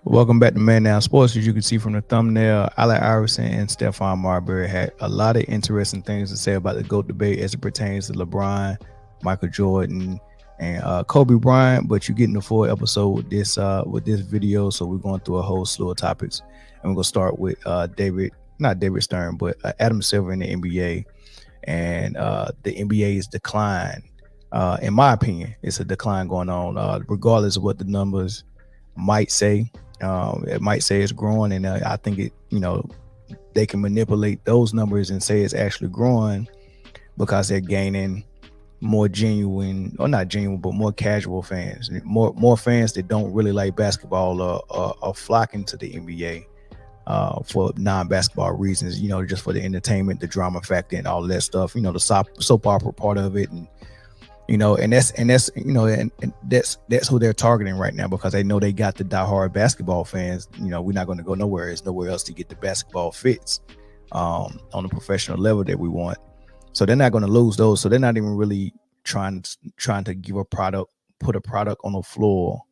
Welcome back to Man Down Sports. As you can see from the thumbnail, Allen Iverson and Stephon Marbury had a lot of interesting things to say about the GOAT debate as it pertains to LeBron, Michael Jordan, and Kobe Bryant. But you're getting the full episode with this video, so we're going through a whole slew of topics, and we're gonna start with not David Stern, but Adam Silver in the NBA and the NBA's decline. In my opinion, it's a decline going on, regardless of what the numbers might say. It might say it's growing, and I think they can manipulate those numbers and say it's actually growing because they're gaining more genuine, or not genuine, but more casual fans. More fans that don't really like basketball are flocking to the NBA for non-basketball reasons. Just for the entertainment, the drama factor, and all of that stuff. The soap opera part of it, and that's who they're targeting right now, because they know they got the diehard basketball fans. We're not going to go nowhere. There's nowhere else to get the basketball fits on the professional level that we want. So they're not going to lose those. So they're not even really trying to give put a product on the floor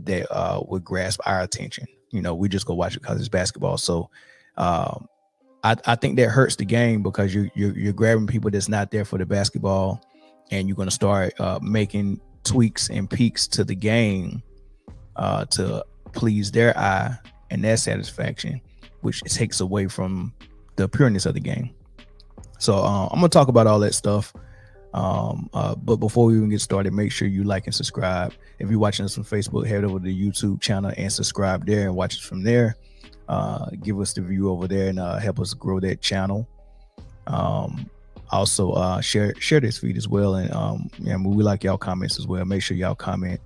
that would grasp our attention. We just go watch it because it's basketball. So I think that hurts the game, because you're grabbing people that's not there for the basketball, and you're going to start making tweaks and peaks to the game to please their eye and their satisfaction, which takes away from the pureness of the game. So I'm going to talk about all that stuff. But before we even get started, make sure you like and subscribe. If you're watching us on Facebook, head over to the YouTube channel and subscribe there and watch us from there. Give us the view over there and help us grow that channel. Also share this feed as well, and we like y'all comments as well. Make sure y'all comment.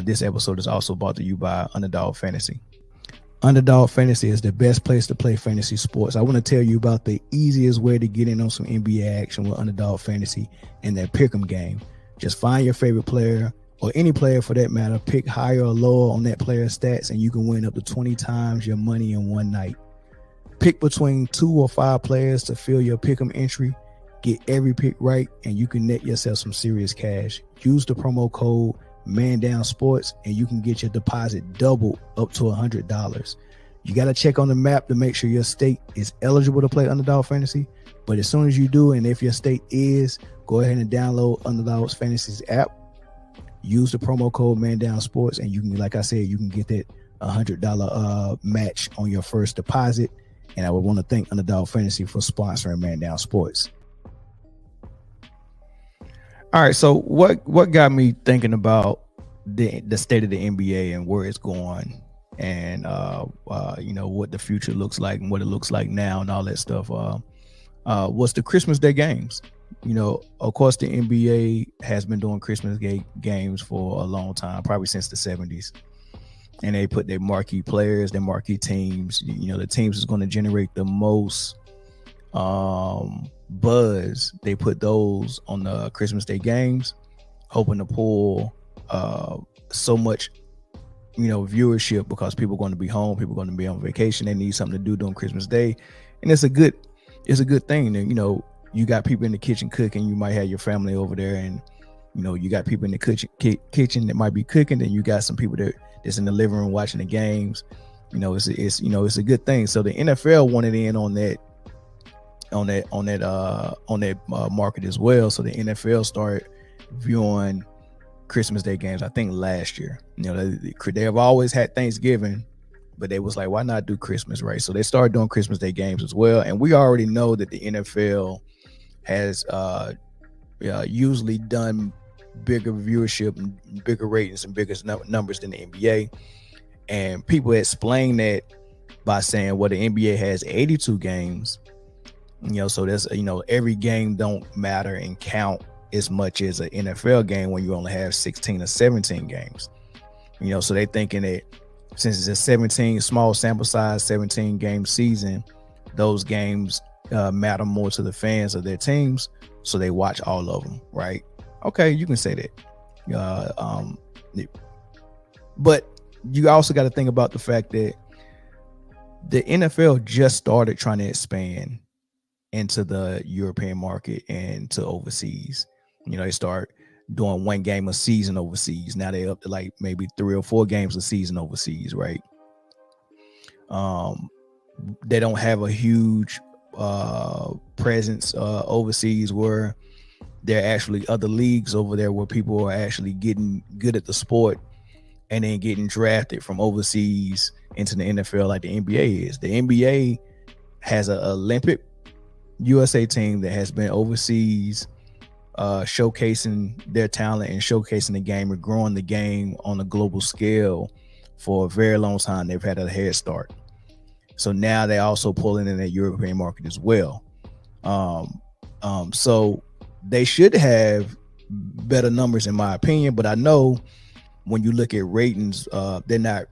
This episode is also brought to you by Underdog Fantasy. Underdog Fantasy is the best place to play fantasy sports. I want to tell you about the easiest way to get in on some NBA action with Underdog Fantasy and their pick'em game. Just find your favorite player, or any player for that matter, pick higher or lower on that player's stats, and you can win up to 20 times your money in one night. Pick between 2 or 5 players to fill your pick'em entry. Get every pick right, and you can net yourself some serious cash. Use the promo code ManDownSports, and you can get your deposit doubled up to $100. You got to check on the map to make sure your state is eligible to play Underdog Fantasy. But as soon as you do, and if your state is, go ahead and download Underdog Fantasy's app. Use the promo code ManDownSports, and you can, like I said, you can get that $100 match on your first deposit. And I would want to thank Underdog Fantasy for sponsoring Man Down Sports. All right, so what got me thinking about the state of the NBA and where it's going, and what the future looks like and what it looks like now and all that stuff, was the Christmas Day games. Of course, the NBA has been doing Christmas Day games for a long time, probably since the 70s. And they put their marquee players, their marquee teams, the teams is going to generate the most buzz. They put those on the Christmas Day games, hoping to pull so much viewership, because people are going to be home, people are going to be on vacation, they need something to do during Christmas Day, and it's a good thing. And you got people in the kitchen cooking, you might have your family over there, and you got people in the kitchen that might be cooking, and you got some people that's in the living room watching the games. It's a good thing. So the NFL wanted in on that market as well. So the NFL started viewing Christmas Day games, I think last year. They have always had Thanksgiving, but they was like, why not do Christmas, right? So they started doing Christmas Day games as well. And we already know that the NFL has usually done bigger viewership and bigger ratings and bigger numbers than the NBA. And people explain that by saying, well, the NBA has 82 games. So that's, every game don't matter and count as much as an NFL game when you only have 16 or 17 games. So they thinking that since it's a 17 small sample size, 17 game season, those games matter more to the fans of their teams. So they watch all of them, right? Okay, you can say that. But you also got to think about the fact that the NFL just started trying to expand into the European market and to overseas. They start doing one game a season overseas. Now they up to like maybe 3 or 4 games a season overseas, right? They don't have a huge presence overseas, where there are actually other leagues over there where people are actually getting good at the sport and then getting drafted from overseas into the NFL like the NBA is. The NBA has an Olympic USA team that has been overseas showcasing their talent and showcasing the game and growing the game on a global scale for a very long time. They've had a head start. So now they're also pulling in that European market as well. So they should have better numbers in my opinion, but I know when you look at ratings, they're not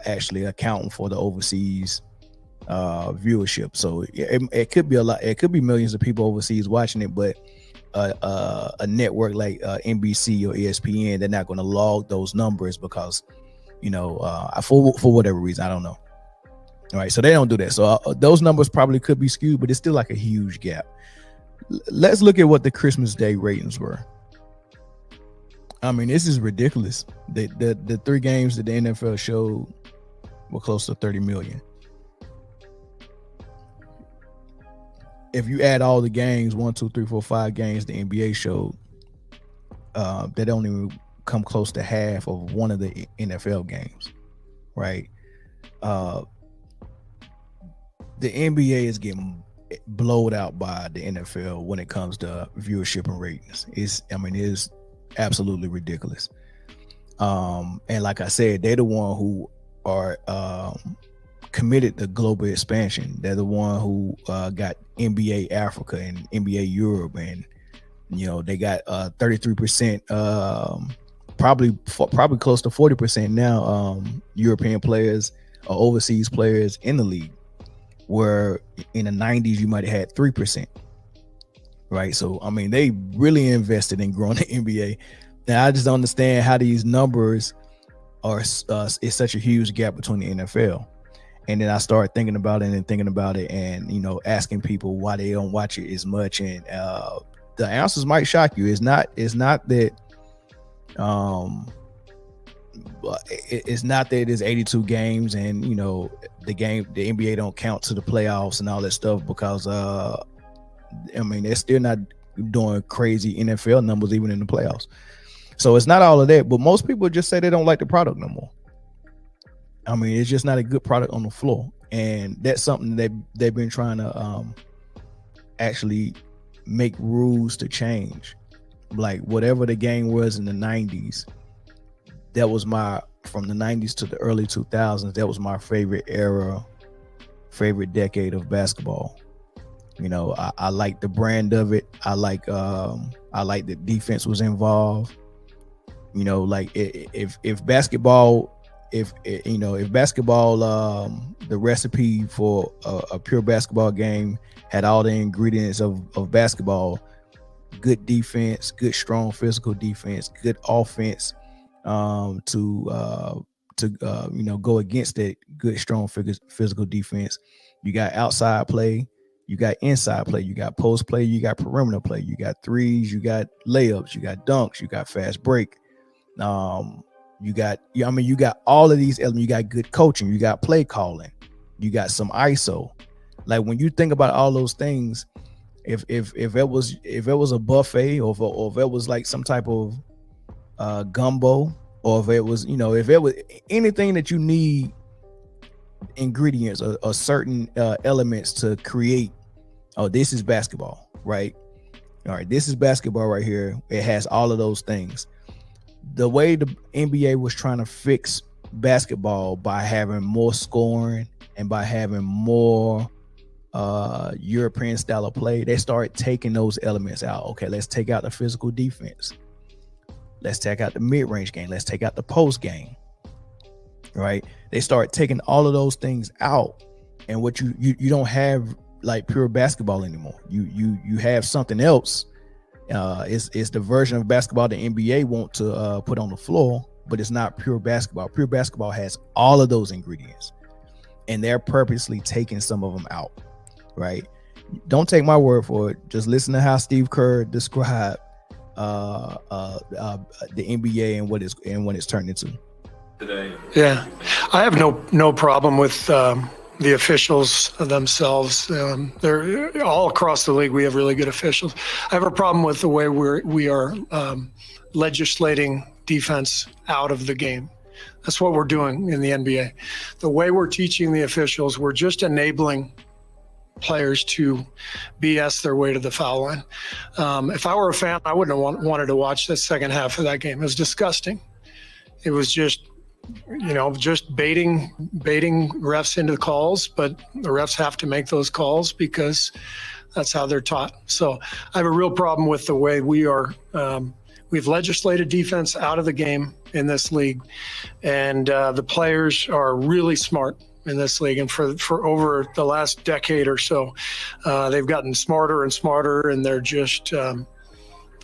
actually accounting for the overseas viewership. So it could be a lot. It could be millions of people overseas watching it, but a network like NBC or ESPN, they're not going to log those numbers because, for whatever reason, I don't know. All right, so they don't do that. So those numbers probably could be skewed, but it's still like a huge gap. Let's look at what the Christmas Day ratings were. I mean, this is ridiculous. The 3 games that the NFL showed were close to 30 million. If you add all the games, 1, 2, 3, 4, 5 games the NBA showed, they don't even come close to half of one of the NFL games, right? The NBA is getting blowed out by the NFL when it comes to viewership and ratings. It's absolutely ridiculous. And like I said, they're the one who are committed to global expansion. They're the one who got NBA Africa and NBA Europe, and they got 33%, probably close to 40% now, European players or overseas players in the league, where in the 90s you might have had 3%. Right. So, they really invested in growing the NBA. Now, I just don't understand how these numbers are, it's such a huge gap between the NFL. And then I started thinking about it and, asking people why they don't watch it as much. And the answers might shock you. It's not that, it's not that it's 82 games and, the NBA don't count to the playoffs and all that stuff, because, they're still not doing crazy NFL numbers even in the playoffs. So it's not all of that, but most people just say they don't like the product no more. It's just not a good product on the floor. And that's something they've been trying to actually make rules to change. Like whatever the game was in the 90s, that was from the 90s to the early 2000s, that was my favorite decade of basketball. I like the brand of it. I like the defense was involved. Like if basketball, the recipe for a pure basketball game had all the ingredients of basketball: good defense, good strong physical defense, good offense, to go against that good strong physical defense. You got outside play, you got inside play, you got post play, you got perimeter play, you got threes, you got layups, you got dunks, you got fast break. You got all of these elements. You got good coaching, you got play calling, you got some ISO. Like when you think about all those things, if it was a buffet, or if it was like some type of gumbo, or if it was anything that you need ingredients or certain elements to create, this is basketball, right? All right, this is basketball right here. It has all of those things. The way the NBA was trying to fix basketball by having more scoring and by having more European style of play, they started taking those elements out. Okay, let's take out the physical defense. Let's take out the mid-range game. Let's take out the post game. Right? They start taking all of those things out, and what you don't have like pure basketball anymore. You have something else. It's the version of basketball the NBA want to put on the floor, but it's not pure basketball. Pure basketball has all of those ingredients, and they're purposely taking some of them out. Right? Don't take my word for it. Just listen to how Steve Kerr described the NBA and what it's turned into today. Yeah, I have no problem with the officials themselves. They're all across the league. We have really good officials. I have a problem with the way we are legislating defense out of the game. That's what we're doing in the NBA. The way we're teaching the officials, we're just enabling players to BS their way to the foul line. If I were a fan, I wouldn't have wanted to watch the second half of that game. It was disgusting. It was just baiting refs into calls, but the refs have to make those calls because that's how they're taught. So I have a real problem with the way we've legislated defense out of the game in this league, and the players are really smart in this league. And for over the last decade or so, they've gotten smarter and smarter, and they're just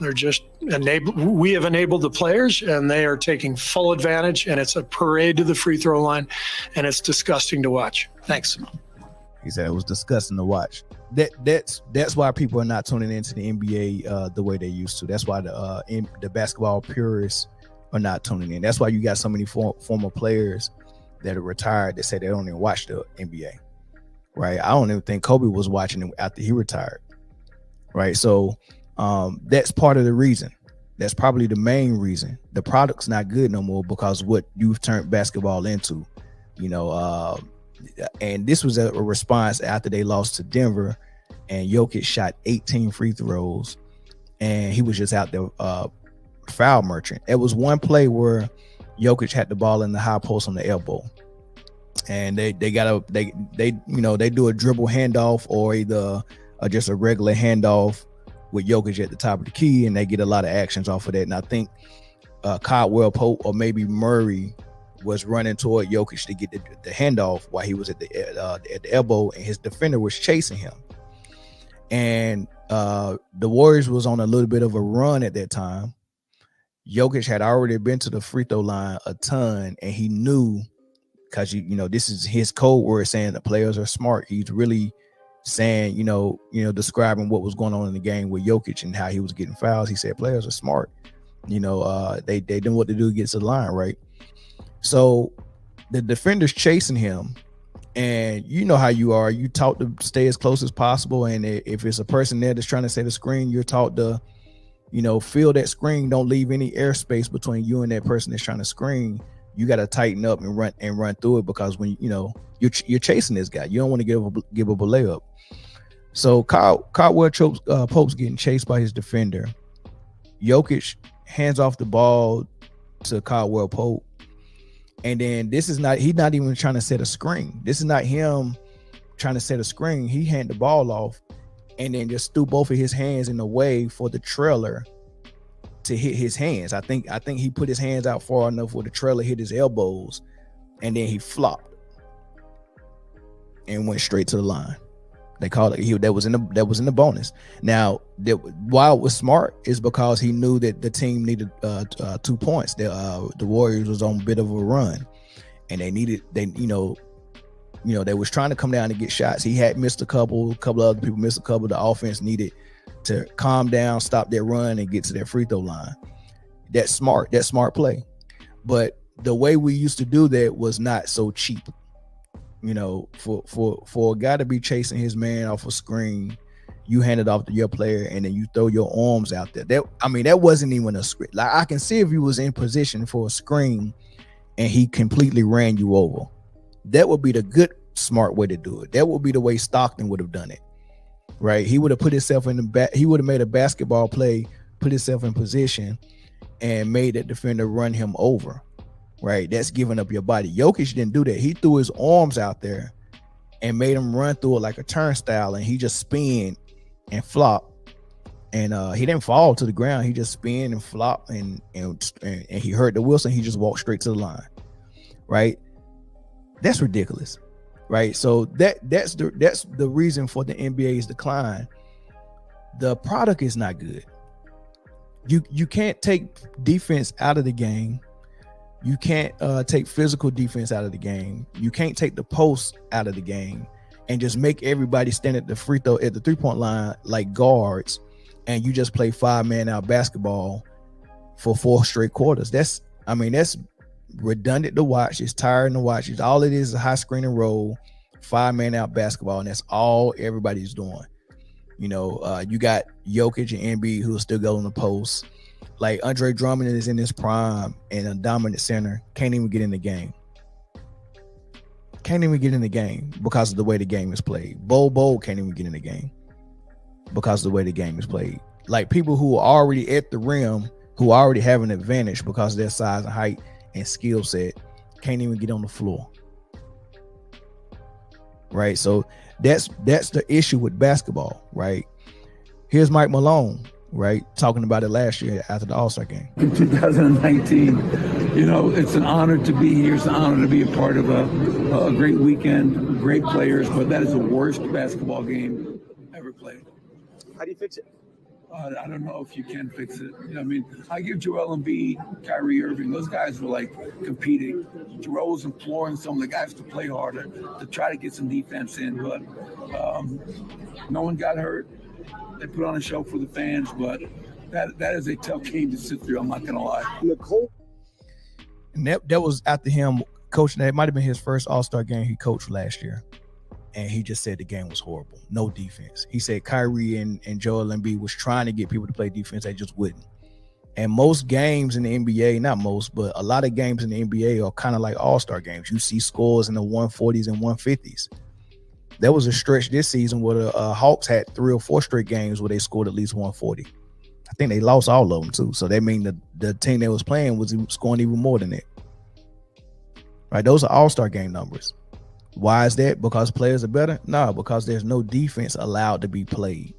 we have enabled the players, and they are taking full advantage, and it's a parade to the free throw line, and it's disgusting to watch. Thanks. He said it was disgusting to watch. That's why people are not tuning into the NBA the way they used to. That's why the basketball purists are not tuning in. That's why you got so many former players that are retired that say they don't even watch the NBA, right? I don't even think Kobe was watching it after he retired, right? So that's part of the reason. That's probably the main reason. The product's not good no more because what you've turned basketball into, and this was a response after they lost to Denver, and Jokic shot 18 free throws, and he was just out there foul merchant. It was one play where Jokic had the ball in the high post on the elbow, and they do a dribble handoff or either just a regular handoff with Jokic at the top of the key, and they get a lot of actions off of that. And I think Caldwell Pope or maybe Murray was running toward Jokic to get the handoff while he was at the elbow, and his defender was chasing him. And the Warriors was on a little bit of a run at that time. Jokic had already been to the free throw line a ton, and he knew, because this is his code word saying the players are smart. He's really saying, describing what was going on in the game with Jokic and how he was getting fouls. He said players are smart. They know what to do against the line, right? So the defender's chasing him, and you know how you are. You taught to stay as close as possible, and if it's a person there that's trying to set a screen, you're taught to, fill that screen. Don't leave any airspace between you and that person that's trying to screen. You got to tighten up and run through it, because when you're chasing this guy, you don't want to give up a layup. So Caldwell Pope's getting chased by his defender. Jokic hands off the ball to Caldwell Pope. And then he's not even trying to set a screen. This is not him trying to set a screen. He handed the ball off and then just threw both of his hands in the way for the trailer to hit his hands. I think he put his hands out far enough where the trailer hit his elbows, and then he flopped and went straight to the line. They called it. That was in the bonus. Now, why it was smart is because he knew that the team needed 2 points. The Warriors was on a bit of a run, and they was trying to come down and get shots. He had missed a couple of other people missed a couple. The offense needed to calm down, stop their run, and get to their free throw line. That's smart play. But the way we used to do that was not so cheap. For a guy to be chasing his man off a screen, you hand it off to your player, and then you throw your arms out there. That wasn't even a screen. Like, I can see if he was in position for a screen and he completely ran you over. That would be the good, smart way to do it. That would be the way Stockton would have done it, right? He would have put himself in the back. He would have made a basketball play, put himself in position, and made that defender run him over. Right, that's giving up your body. Jokic didn't do that. He threw his arms out there and made him run through it like a turnstile, and he just spin and flop. And he didn't fall to the ground. He just spin and flop, and he hurt the Wilson. He just walked straight to the line. Right, that's ridiculous. Right, so that's the reason for the NBA's decline. The product is not good. You can't take defense out of the game. You can't take physical defense out of the game. You can't take the post out of the game and just make everybody stand at the 3-point line like guards, and you just play 5-man out basketball for 4 straight quarters. That's redundant to watch. It's tiring to watch. It's all it is a high screen and roll, 5-man out basketball, and that's all everybody's doing. You got Jokic and Embiid who still go in the post. Like Andre Drummond is in his prime and a dominant center, can't even get in the game. Can't even get in the game because of the way the game is played. Bol can't even get in the game because of the way the game is played. Like people who are already at the rim, who already have an advantage because of their size and height and skill set, can't even get on the floor. Right? So that's the issue with basketball, right? Here's Mike Malone, right, talking about it last year after the All-Star game. In 2019, it's an honor to be here. It's an honor to be a part of a great weekend, great players, but that is the worst basketball game ever played. How do you fix it? I don't know if you can fix it. I give Joel Embiid, Kyrie Irving, those guys were like competing. Joel was imploring some of the guys to play harder, to try to get some defense in, but no one got hurt. They put on a show for the fans, but that is a tough game to sit through. I'm not going to lie. And that was after him coaching. It might have been his first All-Star game he coached last year. And he just said the game was horrible. No defense. He said Kyrie and Joel Embiid was trying to get people to play defense. They just wouldn't. And most games in the NBA, not most, but a lot of games in the NBA are kind of like all-star games. You see scores in the 140s and 150s. There was a stretch this season where the Hawks had 3 or 4 straight games where they scored at least 140. I think they lost all of them too. So that means the team that was playing was scoring even more than that. Right? Those are all-star game numbers. Why is that? Because players are better? No, because there's no defense allowed to be played.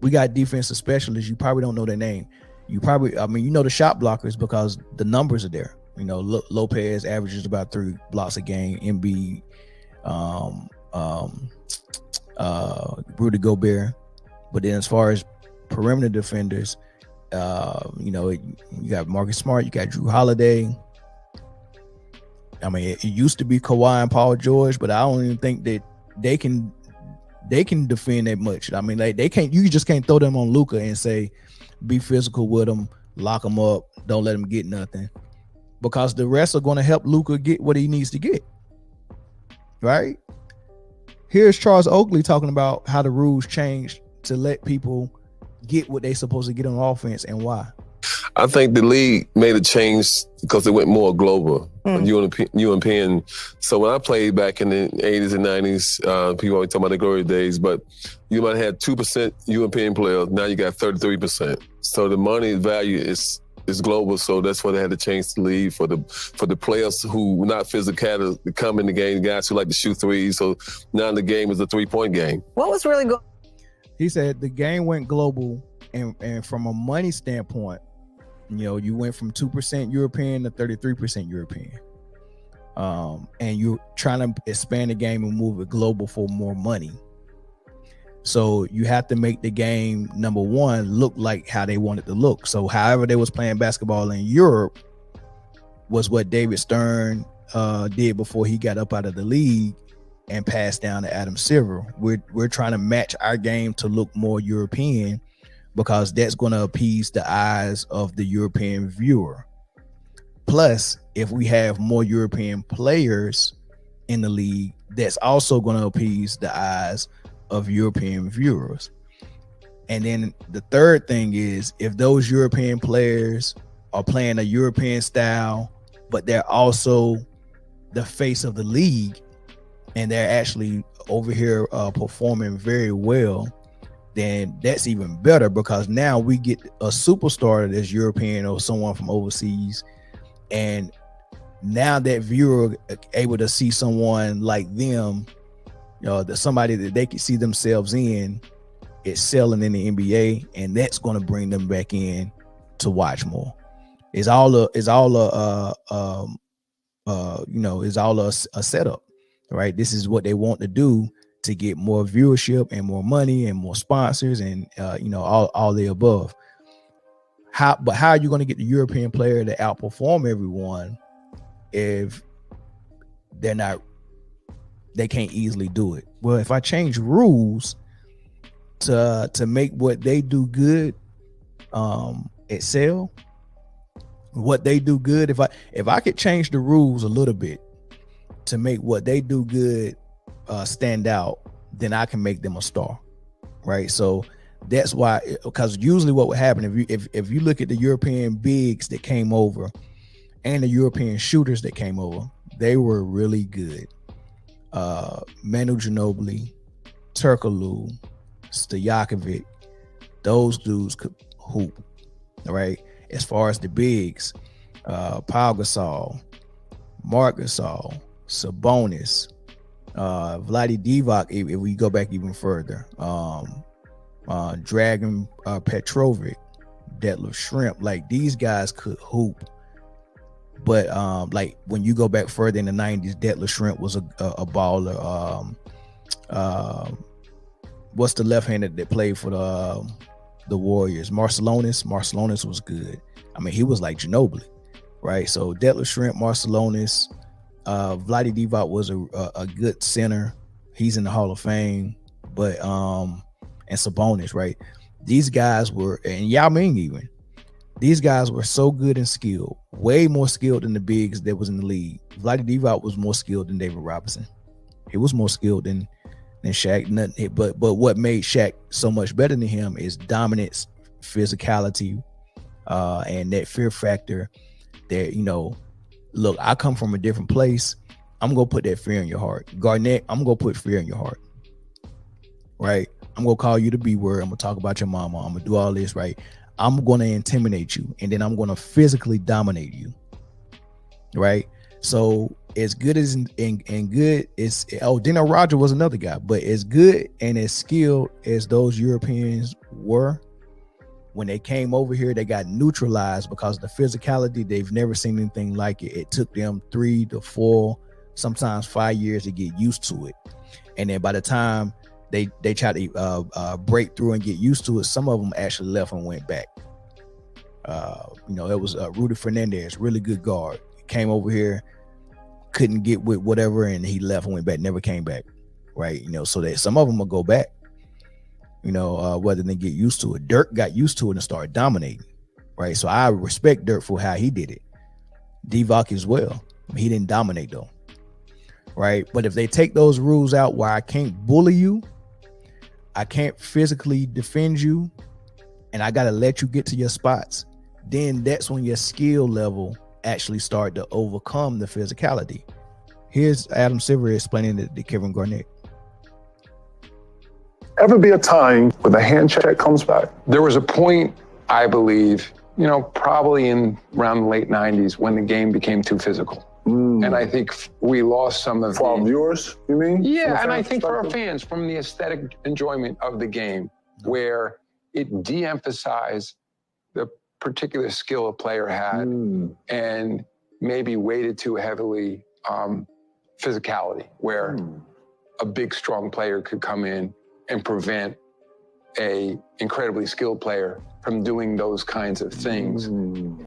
We got defensive specialists. You probably don't know their name. You know the shot blockers because the numbers are there. Lopez averages about 3 blocks a game. Embiid, Rudy Gobert. But then as far as perimeter defenders, you got Marcus Smart, you got Drew Holiday. It used to be Kawhi and Paul George, but I don't even think that they can defend that much. They can't. You just can't throw them on Luka and say, be physical with them, lock him up, don't let him get nothing, because the rest are going to help Luka get what he needs to get. Right? Here's Charles Oakley talking about how the rules changed to let people get what they're supposed to get on offense and why. I think the league made a change because it went more global, European. So when I played back in the 80s and 90s, people always talk about the glory days, but you might have 2% European players. Now you got 33%. So the money value is global. So that's why they had to change the league for the players who were not physical to come in the game, guys who like to shoot threes. So now the game is a 3-point game. What was really good? He said the game went global, and from a money standpoint, you went from 2% European to 33% European. And you're trying to expand the game and move it global for more money. So you have to make the game, number one, look like how they want it to look. So however they was playing basketball in Europe was what David Stern did before he got up out of the league and passed down to Adam Silver. We're trying to match our game to look more European, because that's going to appease the eyes of the European viewer. Plus, if we have more European players in the league, that's also going to appease the eyes of European viewers. And then the third thing is, if those European players are playing a European style, but they're also the face of the league, and they're actually over here performing very well, then that's even better, because now we get a superstar that's European or someone from overseas, and now that viewer able to see someone like them, somebody that they can see themselves in, excelling in the NBA, and that's going to bring them back in to watch more. It's all a setup, right? This is what they want to do to get more viewership and more money and more sponsors and all the above. How are you going to get the European player to outperform everyone if they can't easily do it? Well, if I change rules to make what they do good excel, what they do good, if I could change the rules a little bit to make what they do good stand out, then I can make them a star, right? So that's why, because usually what would happen if you look at the European bigs that came over and the European shooters that came over, they were really good. Manu Ginobili, Turkoglu, Stojakovic, those dudes could hoop, right? As far as the bigs, Pau Gasol, Marc Gasol, Sabonis, Vlade Divac, if we go back even further, Dragan Petrovic, Detlef Schrempf, like these guys could hoop. But like when you go back further in the 90s, Detlef Schrempf was a baller. What's the left-handed that played for the Warriors? Marcelonis was good. I mean, he was like Ginobili, right? So Detlef Schrempf, Marcelonis, Vlade Divac was a good center. He's in the Hall of Fame. But and Sabonis, right? These guys were, and Yao Ming even. These guys were so good and skilled, way more skilled than the bigs that was in the league. Vlade Divac was more skilled than David Robinson. He was more skilled than Shaq. But what made Shaq so much better than him is dominance, physicality, and that fear factor. That, you know, look, I come from a different place. I'm gonna put that fear in your heart. Garnett, I'm gonna put fear in your heart, right? I'm gonna call you the B word. I'm gonna talk about your mama. I'm gonna do all this, right? I'm gonna intimidate you, and then I'm gonna physically dominate you, right? So as good as and good as Dino Roger was another guy, but as good and as skilled as those Europeans were, when they came over here, they got neutralized because of the physicality. They've never seen anything like it. It took them 3 to 4, sometimes 5 years to get used to it, and then by the time they tried to break through and get used to it, some of them actually left and went back. You know, it was Rudy Fernandez, really good guard. He came over here, couldn't get with whatever, and he left and went back, never came back, right? You know, so that some of them will go back, you know, whether they get used to it. Dirk got used to it and started dominating, right? So I respect Dirk for how he did it. Divac as well. He didn't dominate though, right? But if they take those rules out where I can't bully you, I can't physically defend you, and I got to let you get to your spots, then that's when your skill level actually start to overcome the physicality. Here's Adam Silver explaining it to Kevin Garnett. Ever be a time where the hand check comes back? There was a point, I believe, you know, probably in around the late 90s when the game became too physical. And I think we lost some of for our viewers, you mean? Yeah, and I think for our fans, from the aesthetic enjoyment of the game, where it de-emphasized the particular skill a player had and maybe weighted too heavily physicality, where a big, strong player could come in and prevent a incredibly skilled player from doing those kinds of things.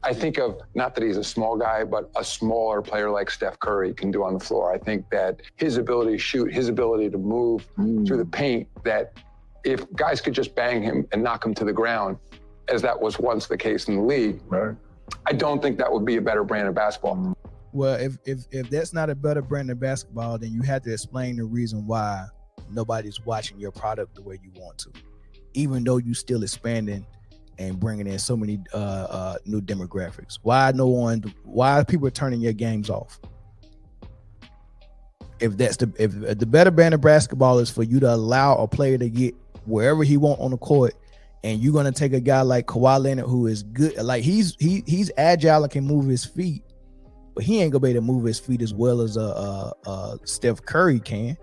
I think of, not that he's a small guy, but a smaller player like Steph Curry can do on the floor. I think that his ability to shoot, his ability to move through the paint, that if guys could just bang him and knock him to the ground, as that was once the case in the league, I don't think that would be a better brand of basketball. Well, if that's not a better brand of basketball, then you have to explain the reason why nobody's watching your product the way you want to, even though you still expanding and bringing in so many new demographics. Why are people turning your games off? If the better brand of basketball is for you to allow a player to get wherever he want on the court, and you're gonna take a guy like Kawhi Leonard, who is good, like he's agile and can move his feet, but he ain't gonna be able to move his feet as well as Steph Curry can.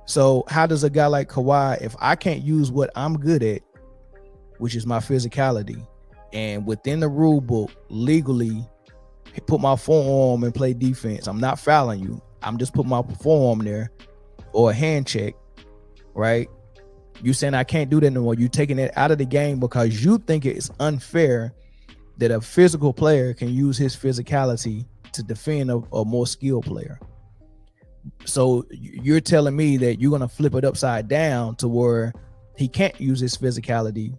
So how does a guy like Kawhi, if I can't use what I'm good at, which is my physicality, and within the rule book legally put my forearm and play defense, I'm not fouling you, I'm just putting my forearm there, or a hand check, right? You saying I can't do that no more. You taking it out of the game because you think it's unfair that a physical player can use his physicality to defend a more skilled player. So you're telling me that you're going to flip it upside down to where he can't use his physicality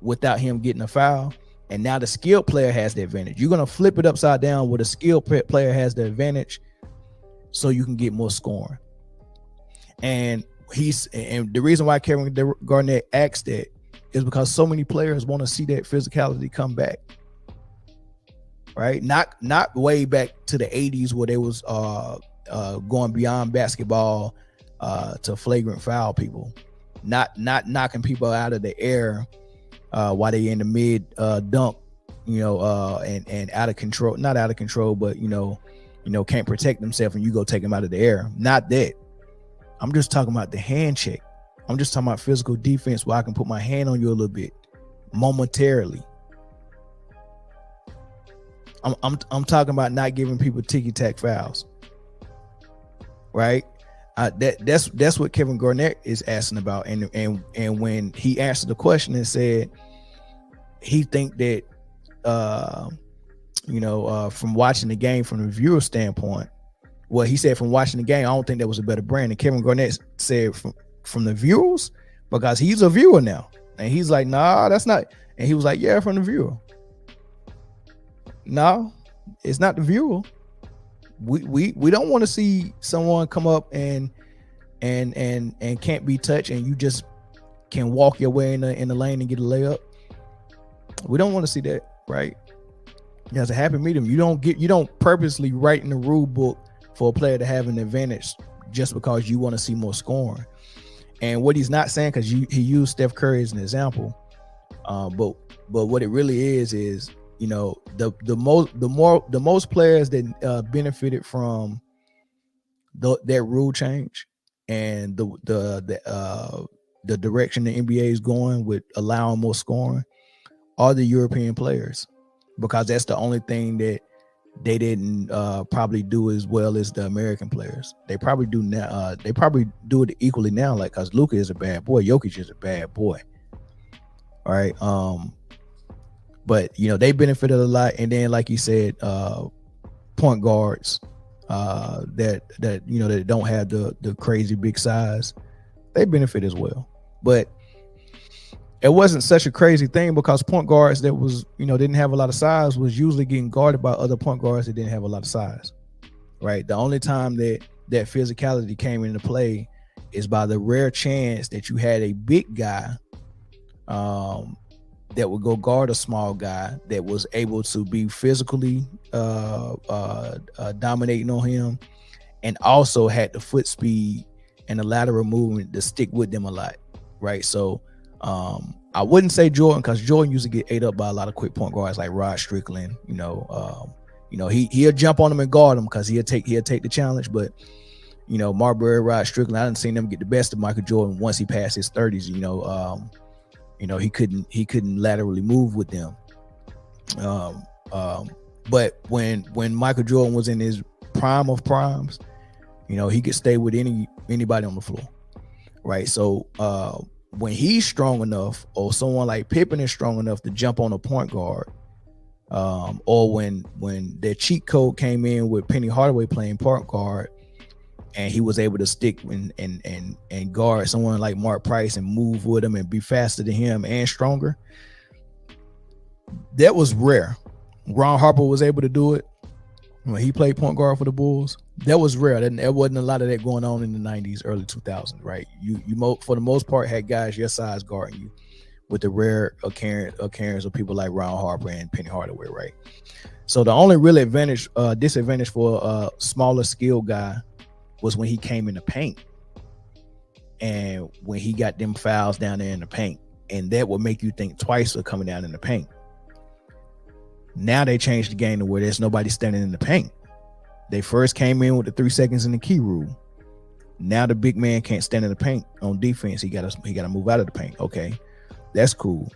without him getting a foul, And now the skilled player has the advantage. You're going to flip it upside down where the skilled player has the advantage so you can get more scoring. And the reason why Kevin Garnett asked that is because so many players want to see that physicality come back. Right? Not way back to the 80s where they was going beyond basketball to flagrant foul people. Not knocking people out of the air while they in the mid dunk, and out of control, not out of control, but can't protect themselves and you go take them out of the air. Not that. I'm just talking about the hand check. I'm just talking about physical defense where I can put my hand on you a little bit momentarily. I'm talking about not giving people ticky-tack fouls. Right? That's what Kevin Garnett is asking about. And when he answered the question and said he think that from watching the game from the viewer standpoint, well, he said from watching the game, I don't think that was a better brand. And Kevin Garnett said from the viewers, because he's a viewer now. And he's like, nah, that's not. And he was like, yeah, from the viewer. No, it's not the viewer. We don't want to see someone come up and can't be touched and you just can walk your way in the lane and get a layup. We don't want to see that, right? It has a happy medium. You don't purposely write in the rule book for a player to have an advantage just because you want to see more scoring. And what he's not saying, because he used Steph Curry as an example, but what it really is the most players that benefited from that rule change and the direction the NBA is going with allowing more scoring are the European players, because that's the only thing that they didn't probably do as well as the American players. They probably do now. They probably do it equally now, like, because Luka is a bad boy, Jokic is a bad boy. All right. But they benefited a lot. And then, like you said, point guards that don't have the crazy big size, they benefit as well. But it wasn't such a crazy thing, because point guards that was didn't have a lot of size was usually getting guarded by other point guards that didn't have a lot of size. Right. The only time that physicality came into play is by the rare chance that you had a big guy that would go guard a small guy that was able to be physically dominating on him, and also had the foot speed and the lateral movement to stick with them a lot. Right. So I wouldn't say Jordan, because Jordan used to get ate up by a lot of quick point guards like Rod Strickland. He'll jump on them and guard them because he'll take the challenge. But Marbury, Rod Strickland, I didn't see them get the best of Michael Jordan once he passed his 30s. He couldn't laterally move with them. But when Michael Jordan was in his prime of primes, he could stay with anybody on the floor. Right. So when he's strong enough, or someone like Pippen is strong enough to jump on a point guard, or when their cheat code came in with Penny Hardaway playing point guard, and he was able to stick and guard someone like Mark Price and move with him and be faster than him and stronger, that was rare. Ron Harper was able to do it when he played point guard for the Bulls. That was rare. There wasn't a lot of that going on in the 90s, early 2000s, right? You for the most part had guys your size guarding you, with the rare occurrence of people like Ron Harper and Penny Hardaway, right? So the only real disadvantage for a smaller skilled guy was when he came in the paint, and when he got them fouls down there in the paint, and that would make you think twice of coming down in the paint. Now they changed the game to where there's nobody standing in the paint. They first came in with the 3 seconds in the key rule. Now the big man can't stand in the paint on defense. He got to move out of the paint. Okay, that's cool.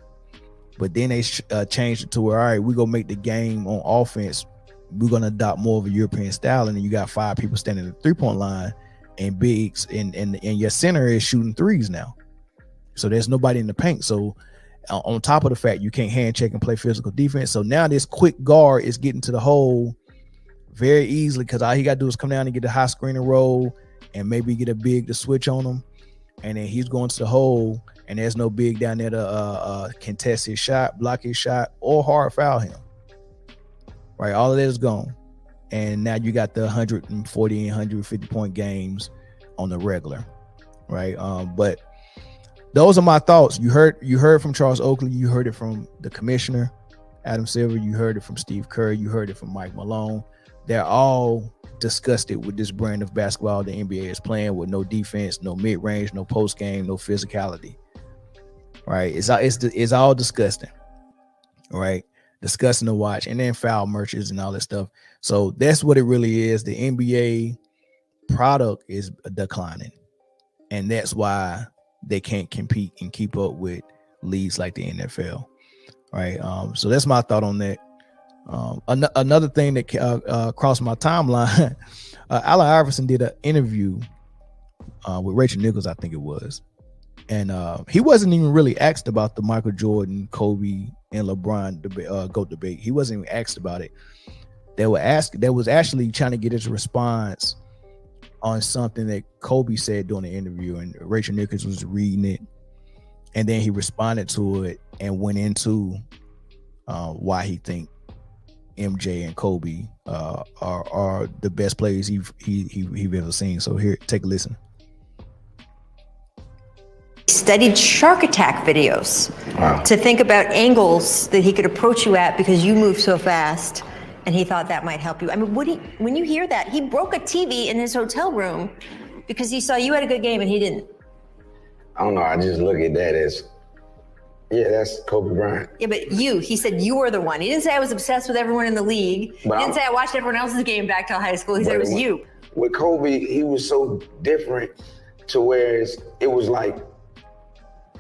But then they changed it to where, all right, we're gonna make the game on offense, we're gonna adopt more of a European style, and then you got 5 people standing at the 3-point line and bigs, and your center is shooting threes now. So there's nobody in the paint. So on top of the fact you can't hand check and play physical defense, so now this quick guard is getting to the hole very easily, because all he got to do is come down and get the high screen and roll, and maybe get a big to switch on him, and then he's going to the hole, and there's no big down there to contest his shot, block his shot, or hard foul him. Right, all of that is gone, and now you got the 140 and 150 point games on the regular. Right, but those are my thoughts. You heard from Charles Oakley, you heard it from the commissioner Adam Silver, you heard it from Steve Kerr, you heard it from Mike Malone. They're all disgusted with this brand of basketball the NBA is playing, with no defense, no mid-range, no post-game, no physicality. Right, it's all disgusting. Right, disgusting to watch, and then foul merchants and all that stuff. So that's what it really is. The NBA product is declining, and that's why they can't compete and keep up with leagues like the NFL. Right. So that's my thought on that. Another thing that crossed my timeline, Allen Iverson did an interview with Rachel Nichols, I think it was, and he wasn't even really asked about the Michael Jordan, Kobe, and LeBron GOAT debate. He wasn't even asked about it. They was actually trying to get his response on something that Kobe said during the interview, and Rachel Nichols was reading it, and then he responded to it and went into why he think MJ and Kobe are the best players he've ever seen. So here, take a listen. Studied shark attack videos to think about angles that he could approach you at because you move so fast, and he thought that might help you. I mean, when you hear that, he broke a TV in his hotel room because he saw you had a good game and he didn't. I don't know. I just look at that as, yeah, that's Kobe Bryant. Yeah, but he said you were the one. He didn't say I was obsessed with everyone in the league. He didn't say I watched everyone else's game back till high school. He said it was you. With Kobe, he was so different to where it was like,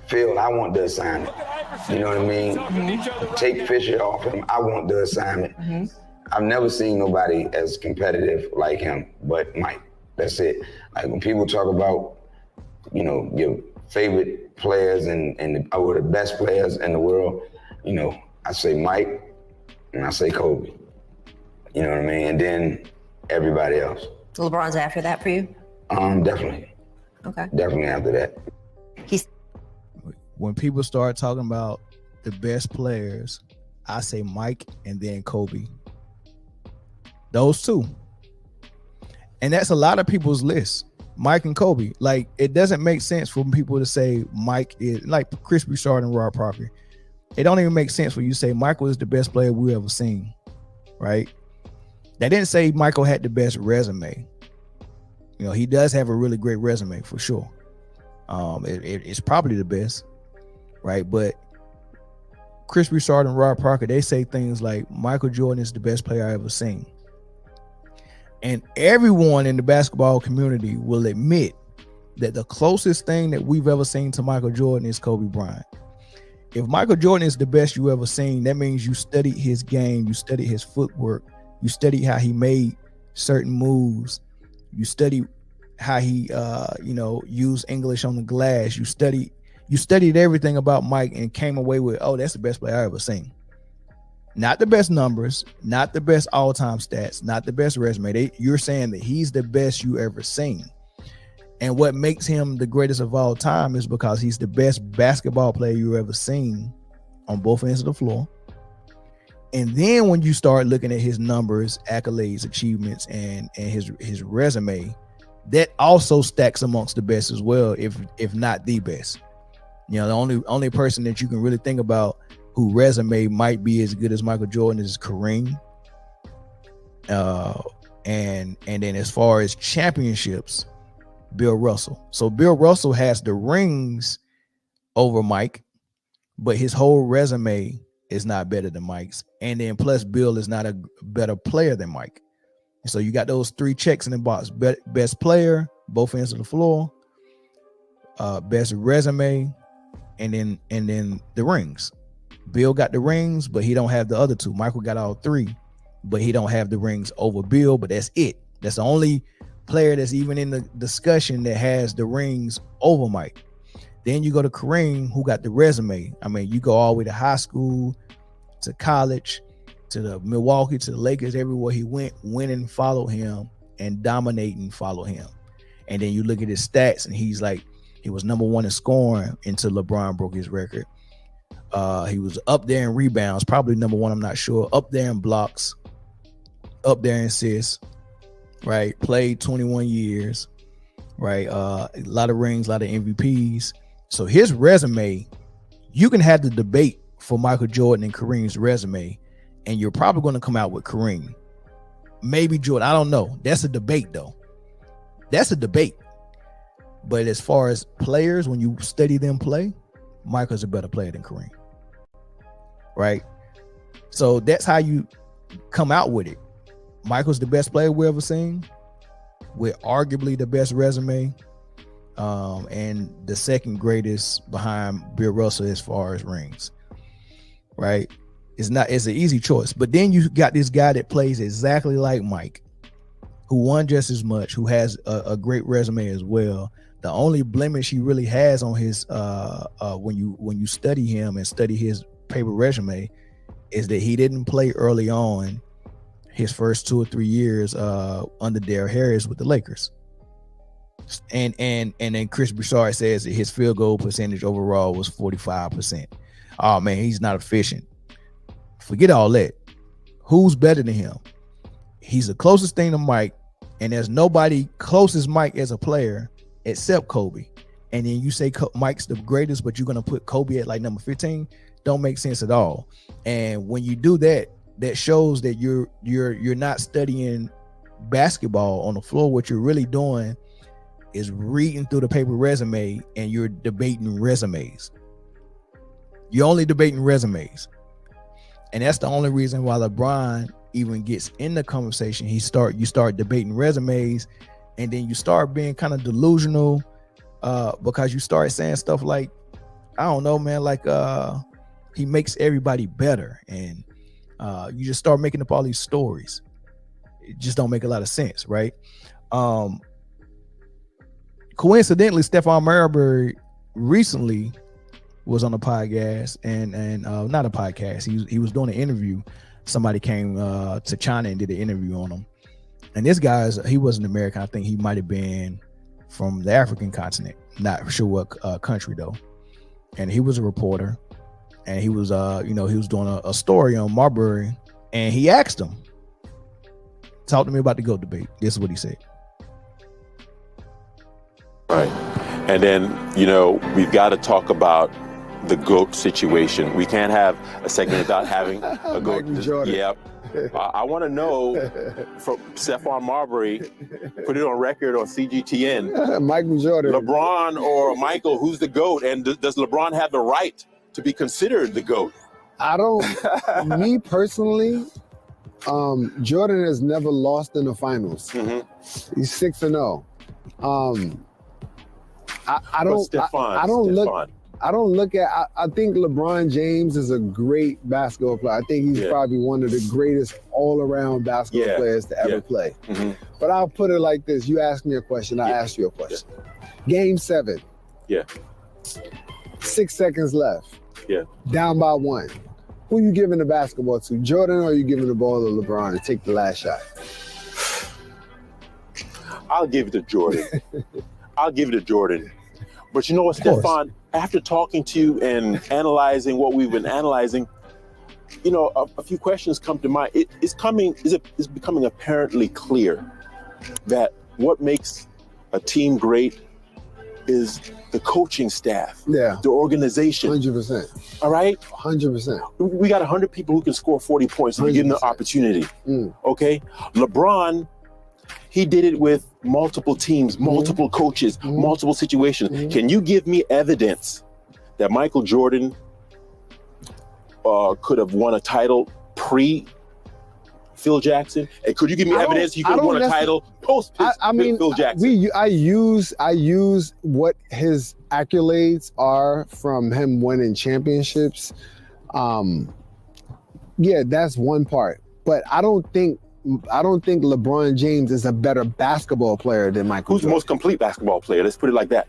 Phil, I want the assignment. You know what I mean? Take Fisher off him. I want the assignment. Mm-hmm. I've never seen nobody as competitive like him, but Mike. That's it. Like when people talk about, your favorite players or the best players in the world, I say Mike and I say Kobe. You know what I mean? And then everybody else. LeBron's after that for you? Definitely. Okay. Definitely after that. When people start talking about the best players, I say Mike and then Kobe. Those two. And that's a lot of people's list. Mike and Kobe. Like, it doesn't make sense for people to say Mike is like Chris Broussard and Rod Parker. It don't even make sense when you say Michael is the best player we ever seen. Right? They didn't say Michael had the best resume. He does have a really great resume for sure. It's probably the best. Right? But Chris Broussard and Rod Parker, they say things like Michael Jordan is the best player I ever seen. And everyone in the basketball community will admit that the closest thing that we've ever seen to Michael Jordan is Kobe Bryant. If Michael Jordan is the best you ever seen, that means you studied his game, you studied his footwork, you studied how he made certain moves, you studied how he used English on the glass, you studied everything about Mike and came away with, oh, that's the best player I ever seen. Not the best numbers, not the best all-time stats, not the best resume. You're saying that he's the best you ever seen. And what makes him the greatest of all time is because he's the best basketball player you ever seen on both ends of the floor. And then when you start looking at his numbers, accolades, achievements, and his resume, that also stacks amongst the best as well, if not the best. The only person that you can really think about who resume might be as good as Michael Jordan is Kareem. And then as far as championships, Bill Russell. So Bill Russell has the rings over Mike, but his whole resume is not better than Mike's. And then plus Bill is not a better player than Mike. And so you got those three checks in the box: best player, both ends of the floor, best resume, and then the rings. Bill got the rings, but he don't have the other two. Michael got all three, but he don't have the rings over Bill, but that's it. That's the only player that's even in the discussion that has the rings over Mike. Then you go to Kareem, who got the resume. I mean, you go all the way to high school, to college, to the Milwaukee, to the Lakers, everywhere he went, winning, follow him, and dominating, follow him. And then you look at his stats, and he's like, He was number 1 in scoring until LeBron broke his record. He was up there in rebounds, probably number 1, I'm not sure. Up there in blocks, up there in assists, right? Played 21 years, right? A lot of rings, a lot of MVPs. So his resume, you can have the debate for Michael Jordan and Kareem's resume, and you're probably going to come out with Kareem. Maybe Jordan. I don't know. That's a debate, though. That's a debate. But as far as players, when you study them play, Michael's a better player than Kareem. Right? So that's how you come out with it. Michael's the best player we ever seen, with arguably the best resume, and the second greatest behind Bill Russell as far as rings. Right? It's an easy choice. But then you got this guy that plays exactly like Mike, who won just as much, who has a great resume as well. The only blemish he really has on his when you study him and study his paper resume is that he didn't play early on his first 2 or 3 years under Darryl Harris with the Lakers. And then Chris Broussard says that his field goal percentage overall was 45%. Oh man, he's not efficient. Forget all that. Who's better than him? He's the closest thing to Mike, and there's nobody close as Mike as a player except Kobe. And then you say Mike's the greatest, but you're gonna put Kobe at like number 15. Don't make sense at all. And when you do that, that shows that you're not studying basketball on the floor. What you're really doing is reading through the paper resume, and you're debating resumes. You're only debating resumes. And that's the only reason why LeBron even gets in the conversation. You start debating resumes, and then you start being kind of delusional because you start saying stuff like, I don't know, man, like he makes everybody better. And you just start making up all these stories. It just don't make a lot of sense, right? Coincidentally, Stephon Marbury recently was on a podcast and not a podcast. He was doing an interview. Somebody came to China and did an interview on him. And this he wasn't American. I think he might have been from the African continent. Not sure what country though. And he was a reporter, and he was he was doing a story on Marbury, and he asked him, talk to me about the GOAT debate. This is what he said. Right. And then, we've got to talk about the GOAT situation. We can't have a segment without having a GOAT. Yep. I want to know from Stephon Marbury, put it on record on CGTN. Michael Jordan. LeBron or Michael, who's the GOAT? And does LeBron have the right to be considered the GOAT? I don't, me personally, Jordan has never lost in the finals. Mm-hmm. He's 6-0. I don't look at, I think LeBron James is a great basketball player. I think he's probably one of the greatest all-around basketball players to ever play. Mm-hmm. But I'll put it like this. You ask me a question, I ask you a question. Game 7. 6 seconds left. Down by 1. Who you giving the basketball to? Jordan, or are you giving the ball to LeBron to take the last shot? I'll give it to Jordan. But you know what, Stephon, after talking to you and analyzing what we've been analyzing, a few questions come to mind. It's becoming apparently clear that what makes a team great is the coaching staff, the organization. 100%. All right? 100%. We got 100 people who can score 40 points if you give them the opportunity. Okay? LeBron, he did it with multiple teams, multiple coaches, multiple situations. Can you give me evidence that Michael Jordan could have won a title pre-Phil Jackson? And could you give me evidence he could have won a title post-Phil Jackson? I use what his accolades are from him winning championships. That's one part. But I don't think LeBron James is a better basketball player than Michael Jordan. Who's the most complete basketball player? Let's put it like that.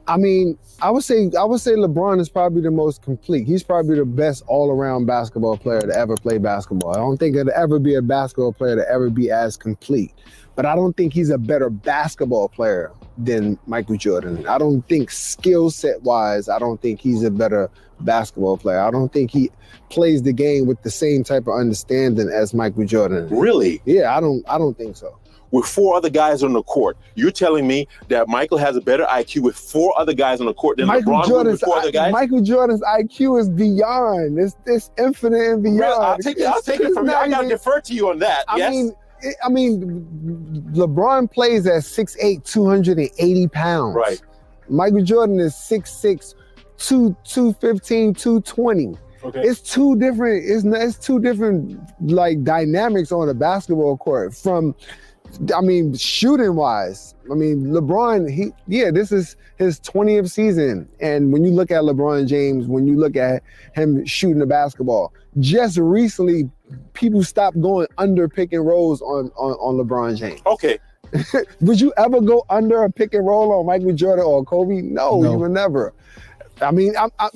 I mean, I would say LeBron is probably the most complete. He's probably the best all-around basketball player to ever play basketball. I don't think there'll ever be a basketball player to ever be as complete. But I don't think he's a better basketball player than Michael Jordan. I don't think skill set wise, I don't think he's a better basketball player. I don't think he plays the game with the same type of understanding as Michael Jordan. Really? Yeah, I don't think so. With 4 other guys on the court, you're telling me that Michael has a better IQ with 4 other guys on the court than LeBron would with 4 other guys? Michael Jordan's IQ is beyond. It's infinite and beyond. Really? I'll take it from you. I got to defer to you on that. I mean, LeBron plays at 6'8", 280 pounds. Right. Michael Jordan is 6'6", 215, 220. Okay. It's two different like dynamics on a basketball court. Shooting wise, LeBron, this is his 20th season. And when you look at LeBron James, when you look at him shooting the basketball, just recently, people stopped going under pick and rolls on LeBron James. Okay. Would you ever go under a pick and roll on Michael Jordan or Kobe? No. You would never. It's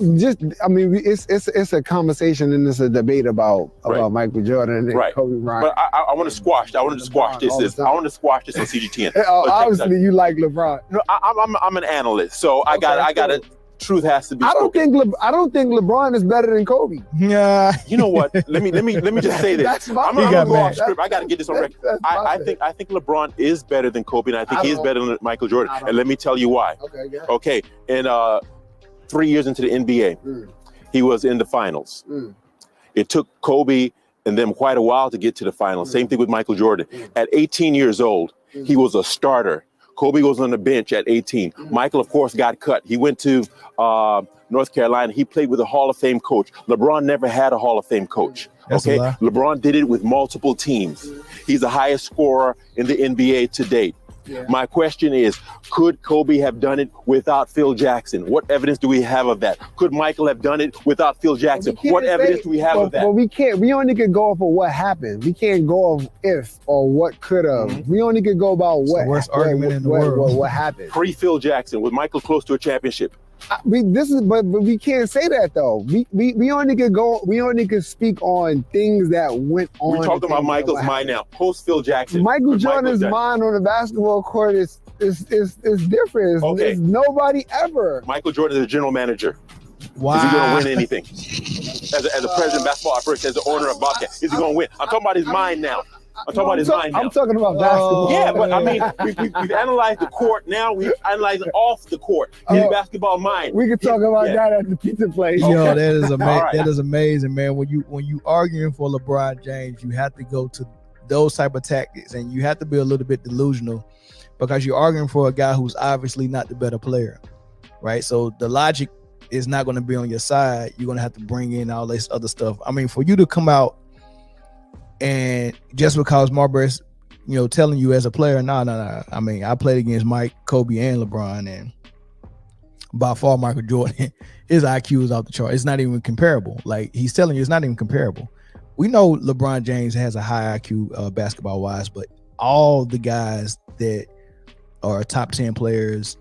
a conversation and it's a debate about Michael Jordan and Kobe Bryant. But I want to squash. I want to squash this. I want to squash this on CGTN. Obviously, you like LeBron. No, I'm an analyst, so I got to. Truth has to be spoken. I don't think LeBron is better than Kobe. Yeah. You know what? Let me just say this. I'm gonna go off script. I got to get this on record. I think LeBron is better than Kobe, and I think he is better than Michael Jordan. And let me tell you why. Okay. And 3 years into the NBA, he was in the finals. It took Kobe and them quite a while to get to the finals. Same thing with Michael Jordan. At 18 years old, he was a starter. Kobe was on the bench at 18. Michael, of course, got cut. He went to North Carolina. He played with a Hall of Fame coach. LeBron never had a Hall of Fame coach. Okay, LeBron did it with multiple teams. He's the highest scorer in the NBA to date. Yeah. My question is, could Kobe have done it without Phil Jackson? What evidence do we have of that? Could Michael have done it without Phil Jackson? What evidence do we have of that? Well, we can't. We only could go off of what happened. We can't go off if or what could have. We only could go about what. The worst argument in the world. What happened? Pre-Phil Jackson, was Michael close to a championship? But we can't say that though. We only could go. We only could speak on things that went on. We're talking about Michael's mind now. Post Phil Jackson. Michael Jordan's mind on the basketball court is different. It's nobody ever. Michael Jordan is a general manager. Wow. Is he going to win anything? As a president of basketball operations, as the owner of Bobcat, is he going to win? I'm talking about his mind now. I'm talking about basketball. Yeah, but I mean, we've analyzed the court. Now we're analyzing off the court. His basketball mind. We could talk about that at the pizza place. Yo, that is amazing. That is amazing, man. When you arguing for LeBron James, you have to go to those type of tactics, and you have to be a little bit delusional because you're arguing for a guy who's obviously not the better player, right? So the logic is not going to be on your side. You're going to have to bring in all this other stuff. I mean, for you to come out and just because Marbury's, telling you as a player, no. I mean, I played against Mike, Kobe, and LeBron, and by far Michael Jordan, his IQ is off the chart. It's not even comparable. Like he's telling you, it's not even comparable. We know LeBron James has a high IQ basketball wise, but all the guys that are top 10 players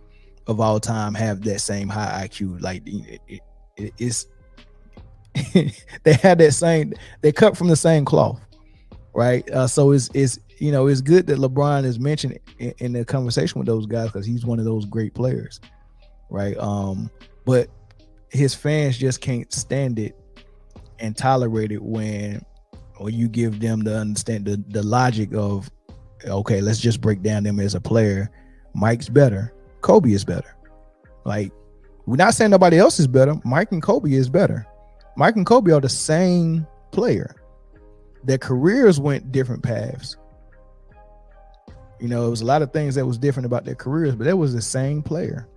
of all time have that same high IQ. Like it's they had that same. They cut from the same cloth. Right. So it's good that LeBron is mentioned in the conversation with those guys because he's one of those great players. Right. But his fans just can't stand it and tolerate it when you give them to understand the logic of, okay, let's just break down them as a player. Mike's better. Kobe is better. Like, we're not saying nobody else is better. Mike and Kobe is better. Mike and Kobe are the same player. Their careers went different paths. It was a lot of things that was different about their careers, but it was the same player.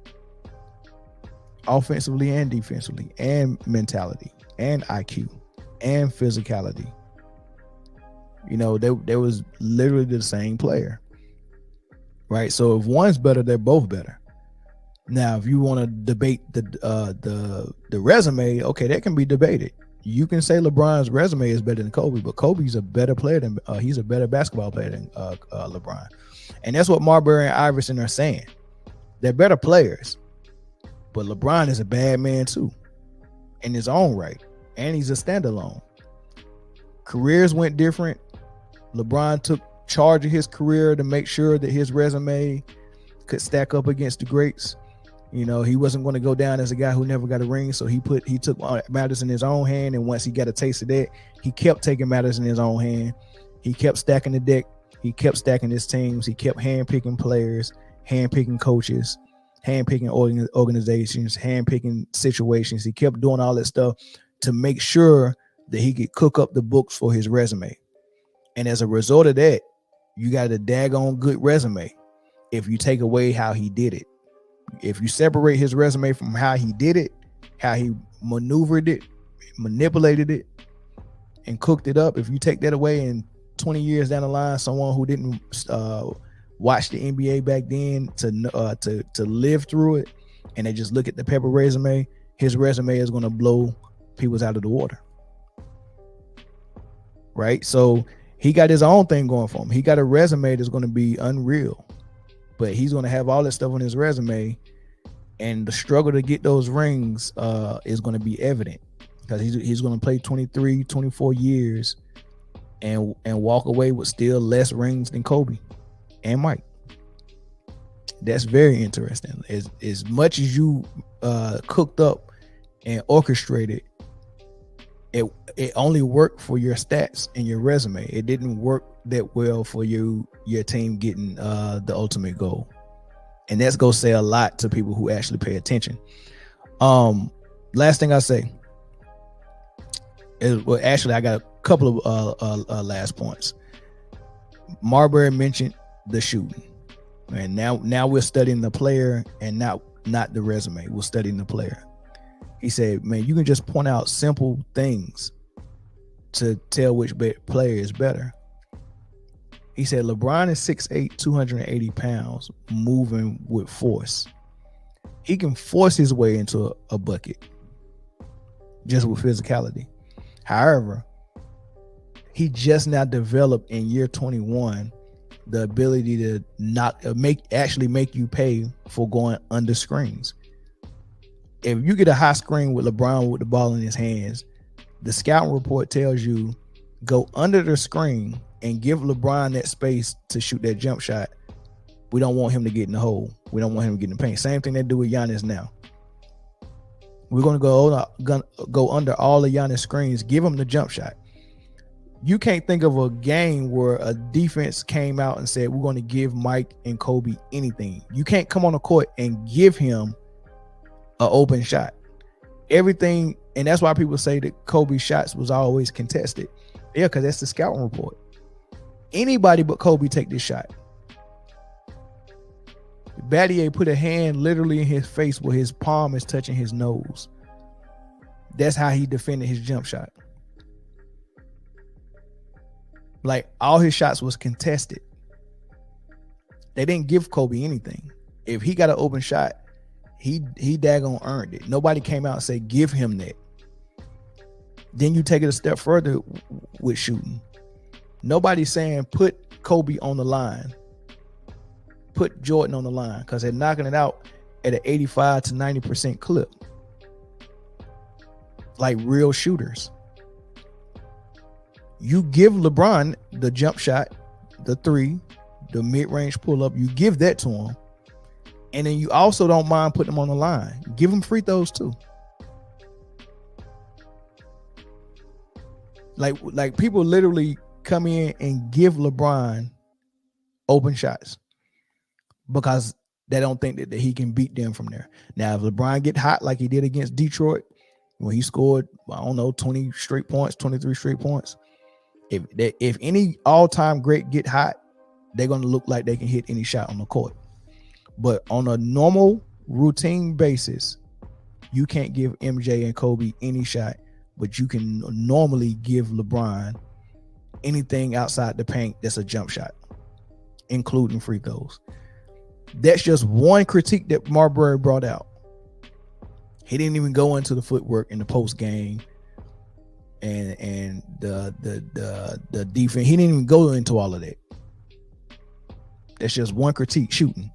Offensively and defensively, and mentality, and IQ, and physicality. They was literally the same player. Right? So if one's better, they're both better. Now, if you want to debate the resume, okay, that can be debated. You can say LeBron's resume is better than Kobe, but Kobe's a better player than he's a better basketball player than LeBron. And that's what Marbury and Iverson are saying. They're better players, but LeBron is a bad man too, in his own right. And he's a standalone. Careers went different. LeBron took charge of his career to make sure that his resume could stack up against the greats. You know, he wasn't going to go down as a guy who never got a ring. So he took matters in his own hand. And once he got a taste of that, he kept taking matters in his own hand. He kept stacking the deck. He kept stacking his teams. He kept handpicking players, handpicking coaches, handpicking organizations, handpicking situations. He kept doing all that stuff to make sure that he could cook up the books for his resume. And as a result of that, you got a daggone good resume if you take away how he did it. If you separate his resume from how he did it, how he maneuvered it, manipulated it, and cooked it up, if you take that away and 20 years down the line, someone who didn't watch the NBA back then to live through it, and they just look at the paper resume, his resume is going to blow people's out of the water. Right? So he got his own thing going for him. He got a resume that's going to be unreal, but he's going to have all that stuff on his resume, and the struggle to get those rings is going to be evident, because he's going to play 23, 24 years and walk away with still less rings than Kobe and Mike. That's very interesting. As much as you cooked up and orchestrated, it only worked for your stats and your resume. It didn't work that well for your team getting the ultimate goal. And that's gonna say a lot to people who actually pay attention. Last thing I say is, well, actually, I got a couple of last points. Marbury mentioned the shooting, and now we're studying the player and not the resume. We're studying the player. He said, man, you can just point out simple things to tell which player is better. He said, LeBron is 6'8", 280 pounds, moving with force. He can force his way into a bucket just with physicality. However, he just now developed in year 21 the ability to make you pay for going under screens. If you get a high screen with LeBron with the ball in his hands, the scouting report tells you go under the screen and give LeBron that space to shoot that jump shot. We don't want him to get in the hole. We don't want him to get in the paint. Same thing they do with Giannis now. We're going to go under all the Giannis screens, give him the jump shot. You can't think of a game where a defense came out and said, we're going to give Mike and Kobe anything. You can't come on the court and give him an open shot. Everything, and that's why people say that Kobe's shots was always contested. Yeah, because that's the scouting report. Anybody but Kobe take this shot. Battier put a hand literally in his face where his palm is touching his nose. That's how he defended his jump shot. Like, all his shots was contested. They didn't give Kobe anything. If he got an open shot, he daggone earned it. Nobody came out and said, give him that. Then you take it a step further with shooting. Nobody's saying put Kobe on the line. Put Jordan on the line, because they're knocking it out at an 85 to 90% clip. Like real shooters. You give LeBron the jump shot, the three, the mid-range pull-up, you give that to him. And then you also don't mind putting him on the line. Give him free throws too. Like people literally come in and give LeBron open shots because they don't think that he can beat them from there. Now, if LeBron get hot like he did against Detroit, when he scored, 20 straight points, 23 straight points, if any all-time great get hot, they're going to look like they can hit any shot on the court. But on a normal routine basis, you can't give MJ and Kobe any shot, but you can normally give LeBron anything outside the paint that's a jump shot, including free throws. That's just one critique that Marbury brought out. He didn't even go into the footwork in the post game and the defense. He didn't even go into all of that. That's just one critique, shooting.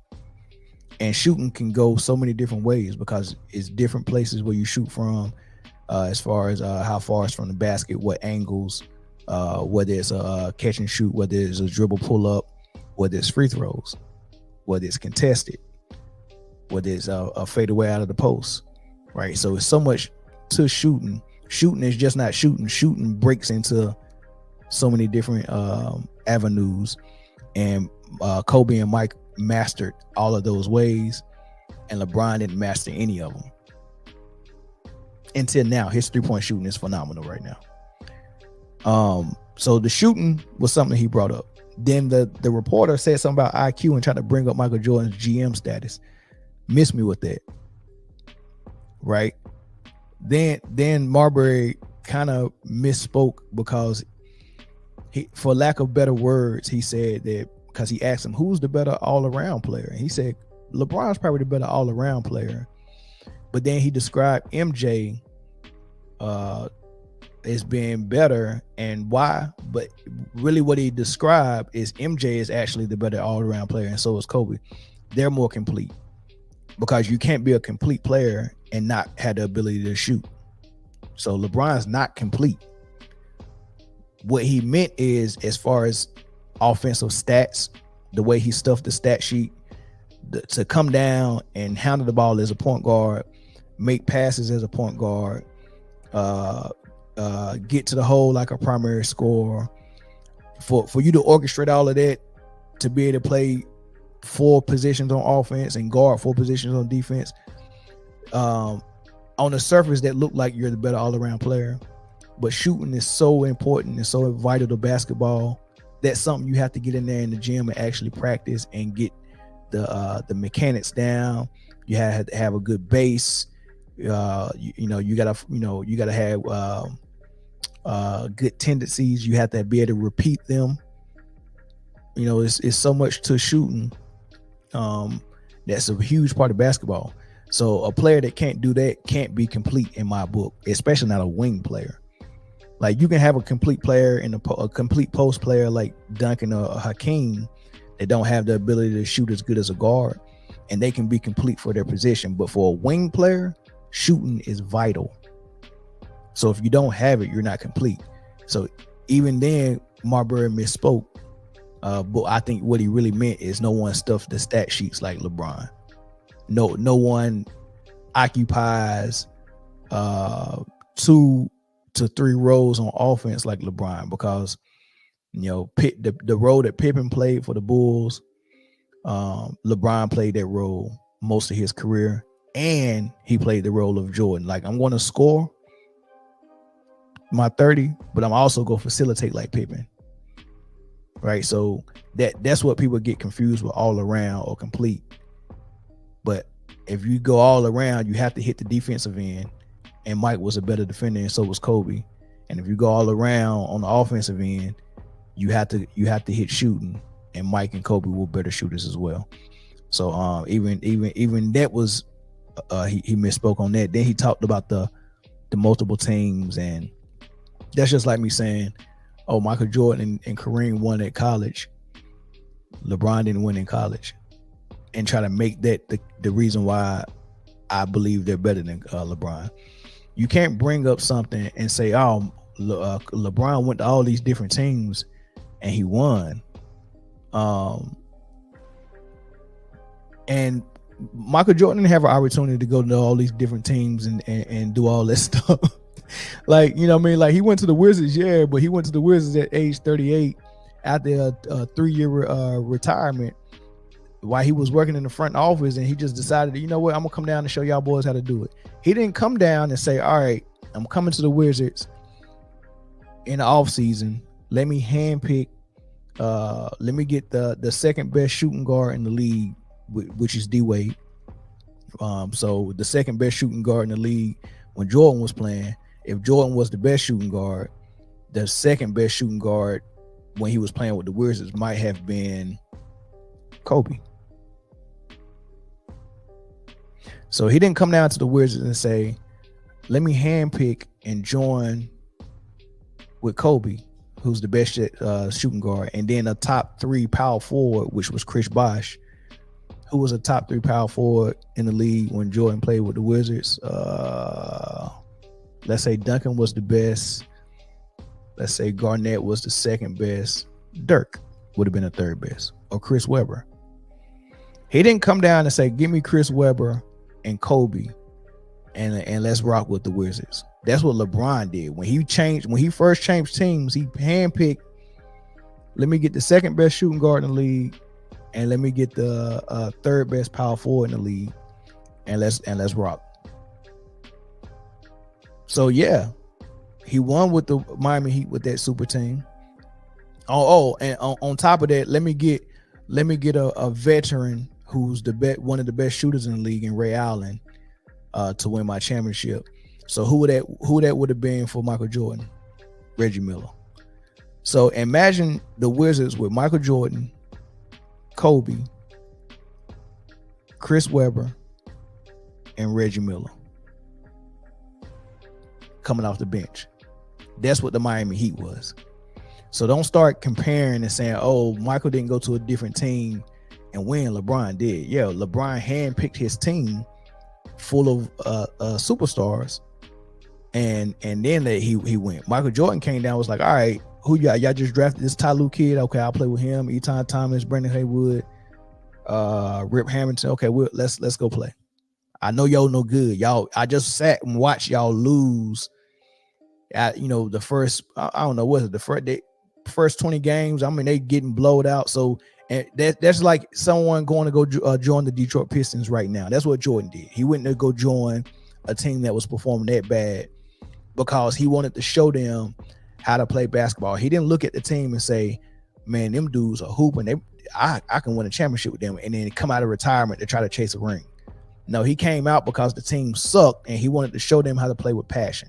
And shooting can go so many different ways because it's different places where you shoot from, as far as how far it's from the basket, what angles, whether it's a catch and shoot, whether it's a dribble pull up, whether it's free throws. whether it's contested, whether it's a fadeaway out of the post, right? So it's so much to shooting. Shooting is just not shooting. Shooting breaks into so many different avenues, and Kobe and Mike mastered all of those ways, and LeBron didn't master any of them until now. His 3-point shooting is phenomenal right now. So the shooting was something he brought up. Then the reporter said something about IQ and tried to bring up Michael Jordan's GM status. Missed me with that, right? Then Marbury kind of misspoke because he, for lack of better words, he said that because he asked him who's the better all-around player, and he said LeBron's probably the better all-around player. But then he described MJ as being better, and why? But really what he described is MJ is actually the better all-around player, and so is Kobe. They're more complete, because you can't be a complete player and not have the ability to shoot. So LeBron's not complete. What he meant is, as far as offensive stats, the way he stuffed the stat sheet, to come down and handle the ball as a point guard, make passes as a point guard, get to the hole like a primary scorer, for you to orchestrate all of that, to be able to play 4 positions on offense and guard 4 positions on defense, on the surface that look like you're the better all-around player. But shooting is so important and so vital to basketball. That's something you have to get in there in the gym and actually practice and get the mechanics down. You have to have a good base. You gotta have good tendencies. You have to be able to repeat them. It's so much to shooting. That's a huge part of basketball. So a player that can't do that can't be complete in my book, especially not a wing player. Like, you can have a complete player and a complete post player like Duncan or Hakeem that don't have the ability to shoot as good as a guard, and they can be complete for their position. But for a wing player, shooting is vital. So if you don't have it, you're not complete. So even then, Marbury misspoke. But I think what he really meant is no one stuffed the stat sheets like LeBron. No one occupies 2 to 3 roles on offense like LeBron, because the role that Pippen played for the Bulls, LeBron played that role most of his career, and he played the role of Jordan. Like, I'm going to score my 30, but I'm also going to facilitate like Pippen. Right? So that's what people get confused with all around or complete. But if you go all around, you have to hit the defensive end, and Mike was a better defender, and so was Kobe. And if you go all around on the offensive end, you have to hit shooting, and Mike and Kobe were better shooters as well. So even that was he misspoke on that. Then he talked about the multiple teams, and that's just like me saying, oh, Michael Jordan and Kareem won at college, LeBron didn't win in college, and try to make that the reason why I believe they're better than LeBron. You can't bring up something and say, oh, LeBron went to all these different teams and he won. And Michael Jordan didn't have an opportunity to go to all these different teams and do all that stuff. Like, you know what I mean? Like, he went to the Wizards, yeah, but he went to the Wizards at age 38 after a 3-year retirement, while he was working in the front office, and he just decided, you know what, I'm gonna come down and show y'all boys how to do it. He didn't come down and say, all right, I'm coming to the Wizards in the off season. Let me handpick, let me get the second best shooting guard in the league, which is D-Wade. So the second best shooting guard in the league when Jordan was playing. If Jordan was the best shooting guard, the second best shooting guard when he was playing with the Wizards might have been Kobe. So he didn't come down to the Wizards and say, let me handpick and join with Kobe, who's the best shooting guard, and then a top 3 power forward, which was Chris Bosh, who was a top 3 power forward in the league when Jordan played with the Wizards. Let's say Duncan was the best. Let's say Garnett was the second best. Dirk would have been the third best, or Chris Webber. He didn't come down and say, "Give me Chris Webber and Kobe, and let's rock with the Wizards." That's what LeBron did when he first changed teams. He handpicked, let me get the second best shooting guard in the league, and let me get the third best power forward in the league, and let's rock. So yeah, he won with the Miami Heat with that super team. And on top of that, let me get a veteran who's one of the best shooters in the league in Ray Allen to win my championship. So who that would have been for Michael Jordan? Reggie Miller. So imagine the Wizards with Michael Jordan, Kobe, Chris Webber, and Reggie Miller coming off the bench. That's what the Miami Heat was. So don't start comparing and saying, "Oh, Michael didn't go to a different team and win." LeBron did. Yeah, LeBron handpicked his team full of superstars, and then he went. Michael Jordan came down, was like, "All right, who y'all just drafted this Ty Lue kid? Okay, I'll play with him. Eton Thomas, Brendan Haywood, Rip Hamilton. Okay, let's go play. I know y'all no good. Y'all, I just sat and watched y'all lose at the first, I don't know, what is it, the first 20 games. I mean, they getting blowed out. So and that's like someone going to go join the Detroit Pistons right now. That's what Jordan did. He went to go join a team that was performing that bad because he wanted to show them how to play basketball. He didn't look at the team and say, "Man, them dudes are hooping. I can win a championship with them," and then come out of retirement to try to chase a ring. No, he came out because the team sucked and he wanted to show them how to play with passion.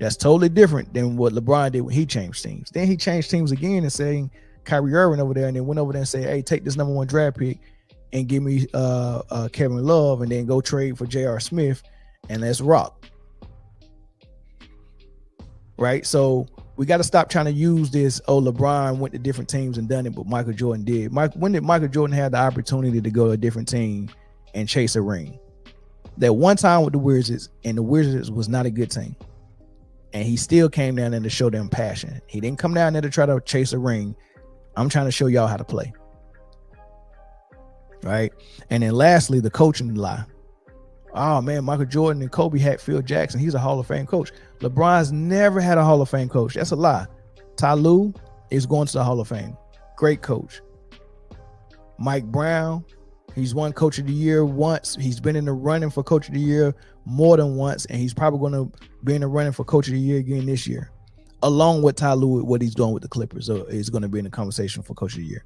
That's totally different than what LeBron did when he changed teams. Then he changed teams again and saying Kyrie Irving over there, and then went over there and said, "Hey, take this #1 draft pick and give me Kevin Love, and then go trade for J.R. Smith, and let's rock." Right? So we got to stop trying to use this, "Oh, LeBron went to different teams and done it, but Michael Jordan did." When did Michael Jordan have the opportunity to go to a different team and chase a ring? That one time with the Wizards, and the Wizards was not a good team. And he still came down there to show them passion. He didn't come down there to try to chase a ring. I'm trying to show y'all how to play. Right? And then lastly, the coaching lie. Oh man, Michael Jordan and Kobe had Phil Jackson. He's a Hall of Fame coach. LeBron's never had a Hall of Fame coach. That's a lie. Ty Lue is going to the Hall of Fame. Great coach. Mike Brown, he's won Coach of the Year once. He's been in the running for Coach of the Year more than once, and he's probably going to be in the running for Coach of the Year again this year. Along with Ty Lue, what he's doing with the Clippers, so he's going to be in the conversation for Coach of the Year.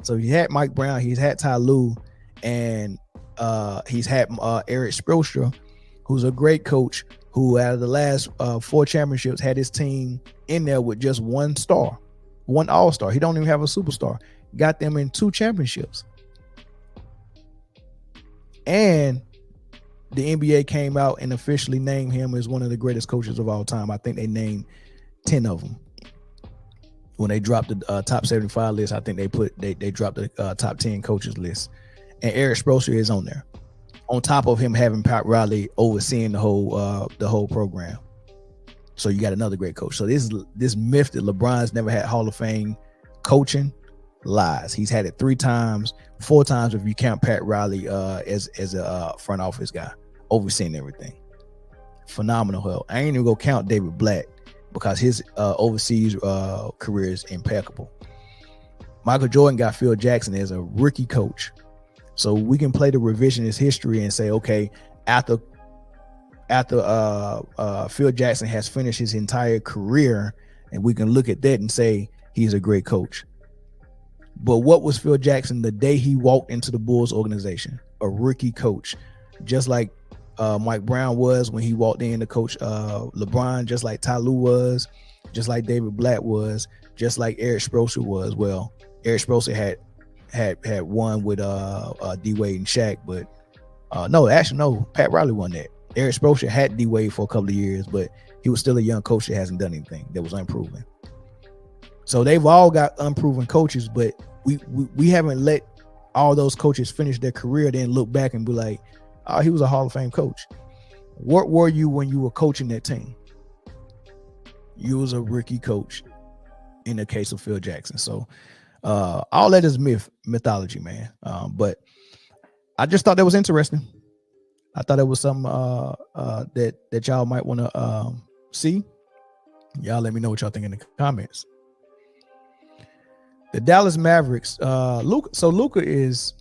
So he had Mike Brown, he's had Ty Lue, and he's had Eric Spoelstra, who's a great coach, who out of the last 4 championships had his team in there with just one star, one all-star. He don't even have a superstar. Got them in 2 championships. And the NBA came out and officially named him as one of the greatest coaches of all time. I think they named 10 of them. When they dropped the top 75 list, I think they dropped the top 10 coaches list. And Eric Spoelstra is on there. On top of him having Pat Riley overseeing the whole program. So you got another great coach. So this myth that LeBron's never had Hall of Fame coaching, lies. He's had it 3 times, 4 times if you count Pat Riley as a front office guy overseeing everything. Phenomenal help. I ain't even gonna count David Blatt because his overseas career is impeccable. Michael Jordan got Phil Jackson as a rookie coach. So we can play the revisionist history and say, okay, after Phil Jackson has finished his entire career, and we can look at that and say he's a great coach. But what was Phil Jackson the day he walked into the Bulls organization? A rookie coach, just like Mike Brown was when he walked in to coach LeBron, just like Ty Lue was, just like David Blatt was, just like Eric Spoelstra was. Well, Eric Spoelstra had won with D Wade and Shaq, but no, Pat Riley won that. Eric Spoelstra had D Wade for a couple of years, but he was still a young coach that hasn't done anything, that was unproven. So they've all got unproven coaches, but we haven't let all those coaches finish their career, then look back and be like, oh, he was a Hall of Fame coach. What were you when you were coaching that team? You was a rookie coach in the case of Phil Jackson. So all that is mythology, man. But I just thought that was interesting. I thought it was something that y'all might want to see. Y'all let me know what y'all think in the comments. The Dallas Mavericks, Luka. So Luka is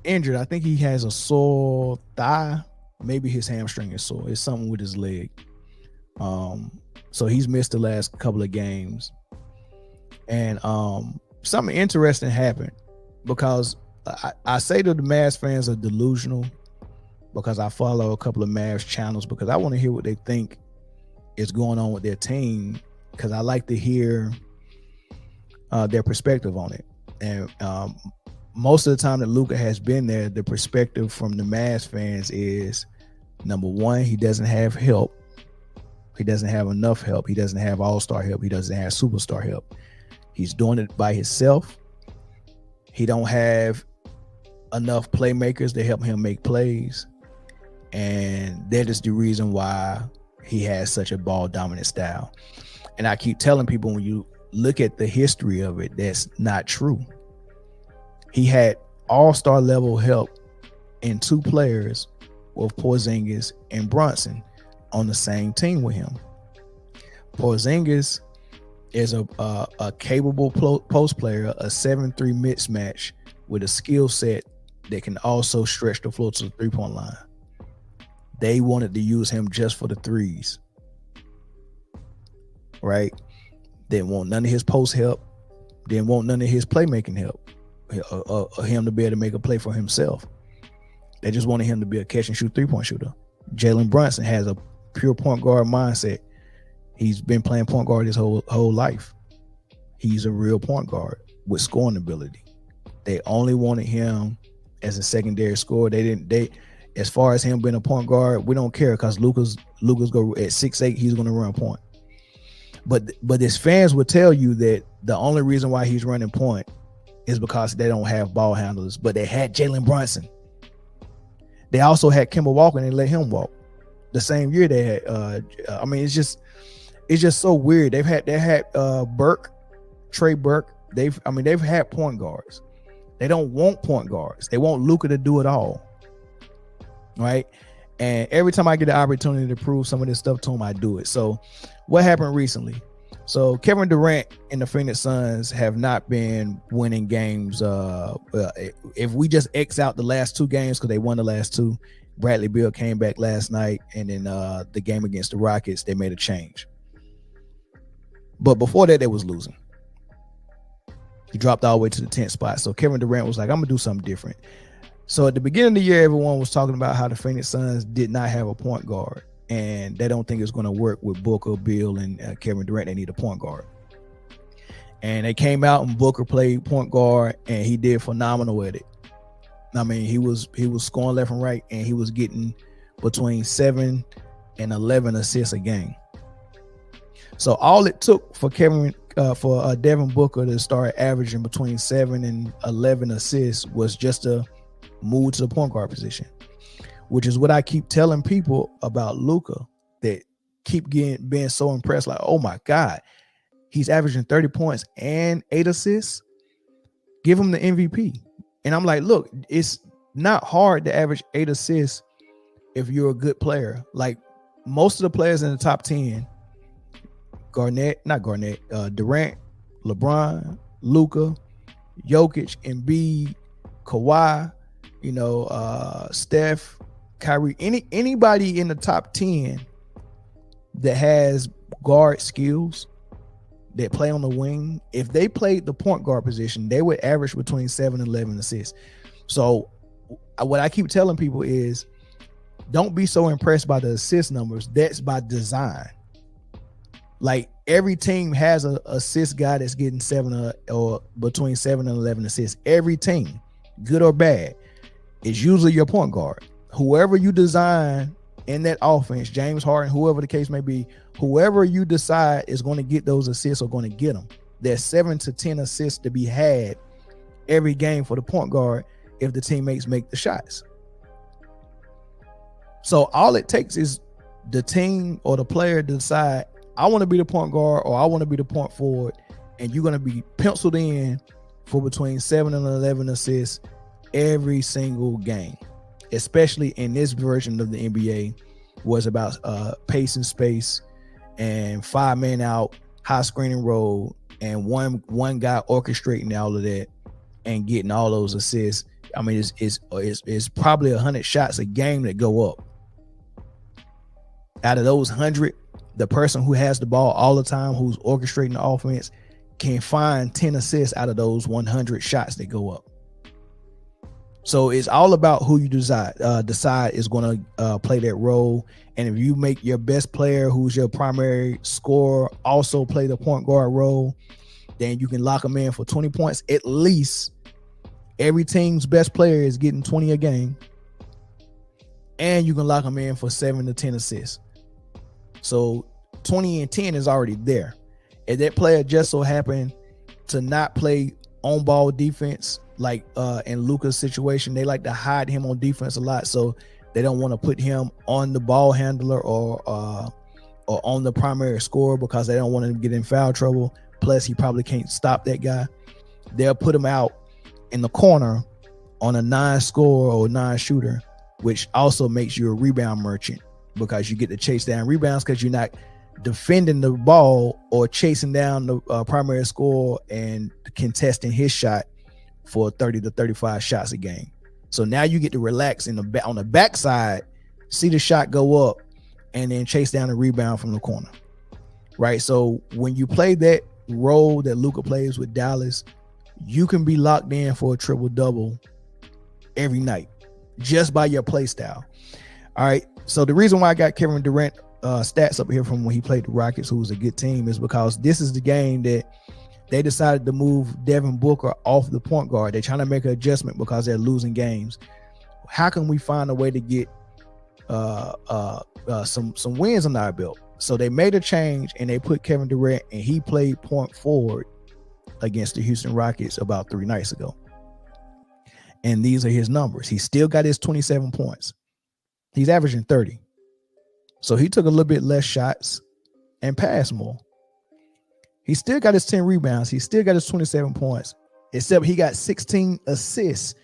injured. I think he has a sore thigh. Maybe his hamstring is sore. It's something with his leg. So he's missed the last couple of games. And something interesting happened because I say that the Mavs fans are delusional because I follow a couple of Mavs channels because I want to hear what they think is going on with their team because I like to hear their perspective on it. And most of the time that Luka has been there, the perspective from the Mavs fans is, number one, he doesn't have help. He doesn't have enough help. He doesn't have all-star help. He doesn't have superstar help. He's doing it by himself. He don't have enough playmakers to help him make plays. And that is the reason why he has such a ball dominant style. And I keep telling people, when you look at the history of it, that's not true. He had all-star level help in two players with Porzingis and Brunson on the same team with him. Porzingis is a capable post player, a 7-3 mismatch with a skill set that can also stretch the floor to the three-point line. They wanted to use him just for the threes, right? Didn't want none of his post help. Didn't want none of his playmaking help, him to be able to make a play for himself. They just wanted him to be a catch and shoot three-point shooter. Jalen Brunson has a pure point guard mindset. He's been playing point guard his whole life. He's a real point guard with scoring ability. They only wanted him as a secondary scorer. They as far as him being a point guard, we don't care because Luka's go at 6'8", he's going to run point. But his fans would tell you that the only reason why he's running point is because they don't have ball handlers. But they had Jalen Brunson. They also had Kemba Walker and they let him walk. The same year they had. I mean, it's just so weird. They had Burke, Trey Burke. They've had point guards. They don't want point guards. They want Luka to do it all. Right? And every time I get the opportunity to prove some of this stuff to him, I do it. So what happened recently? So Kevin Durant and the Phoenix Suns have not been winning games. If we just X out the last two games, because they won the last two, Bradley Beal came back last night, and then the game against the Rockets, they made a change. But before that, they was losing. He dropped all the way to the 10th spot. So Kevin Durant was like, I'm going to do something different. So at the beginning of the year, everyone was talking about how the Phoenix Suns did not have a point guard, and they don't think it's going to work with Booker, Beal, and Kevin Durant. They need a point guard. And they came out and Booker played point guard, and he did phenomenal at it. I mean, he was scoring left and right, and he was getting between 7 and 11 assists a game. So all it took for Devin Booker to start averaging between 7 and 11 assists was just to move to the point guard position, which is what I keep telling people about Luka, that keep being so impressed. Like, oh my God, he's averaging 30 points and 8 assists. Give him the MVP. And I'm like, look, it's not hard to average 8 assists if you're a good player. Like most of the players in the top 10, Durant, LeBron, Luka, Jokic, Embiid, Kawhi, Steph, Kyrie, anybody in the top 10 that has guard skills that play on the wing, if they played the point guard position, they would average between 7 and 11 assists. So what I keep telling people is, don't be so impressed by the assist numbers. That's by design. Like every team has an assist guy that's getting 7 or between 7 and 11 assists. Every team, good or bad, is usually your point guard. Whoever you design in that offense, James Harden, whoever the case may be, whoever you decide is going to get those assists are going to get them. There's 7 to 10 assists to be had every game for the point guard if the teammates make the shots. So all it takes is the team or the player to decide, I want to be the point guard or I want to be the point forward, and you're going to be penciled in for between 7 and 11 assists every single game, especially in this version of the NBA, was about pace and space and 5 men out, high screening roll, and one guy orchestrating all of that and getting all those assists. I mean, it's probably 100 shots a game that go up. Out of those 100, the person who has the ball all the time, who's orchestrating the offense, can find 10 assists out of those 100 shots that go up. So it's all about who you decide is going to play that role. And if you make your best player, who's your primary scorer, also play the point guard role, then you can lock them in for 20 points. At least every team's best player is getting 20 a game. And you can lock them in for 7 to 10 assists. So 20 and 10 is already there. If that player just so happened to not play on ball defense, like in Luka's situation, they like to hide him on defense a lot, so they don't want to put him on the ball handler or on the primary scorer because they don't want him to get in foul trouble. Plus, he probably can't stop that guy. They'll put him out in the corner on a 9-scorer or 9-shooter, which also makes you a rebound merchant because you get to chase down rebounds because you're not defending the ball or chasing down the primary scorer and contesting his shot for 30 to 35 shots a game. So now you get to relax on the backside, see the shot go up, and then chase down the rebound from the corner, right? So when you play that role that Luka plays with Dallas, you can be locked in for a triple-double every night just by your play style. All right, so the reason why I got Kevin Durant stats up here from when he played the Rockets, who was a good team, is because this is the game that they decided to move Devin Booker off the point guard. They're trying to make an adjustment because they're losing games. How can we find a way to get some wins on our belt? So they made a change and they put Kevin Durant, and he played point forward against the Houston Rockets about 3 nights ago. And these are his numbers. He still got his 27 points. He's averaging 30. So he took a little bit less shots and passed more. He still got his 10 rebounds. He still got his 27 points, except he got 16 assists,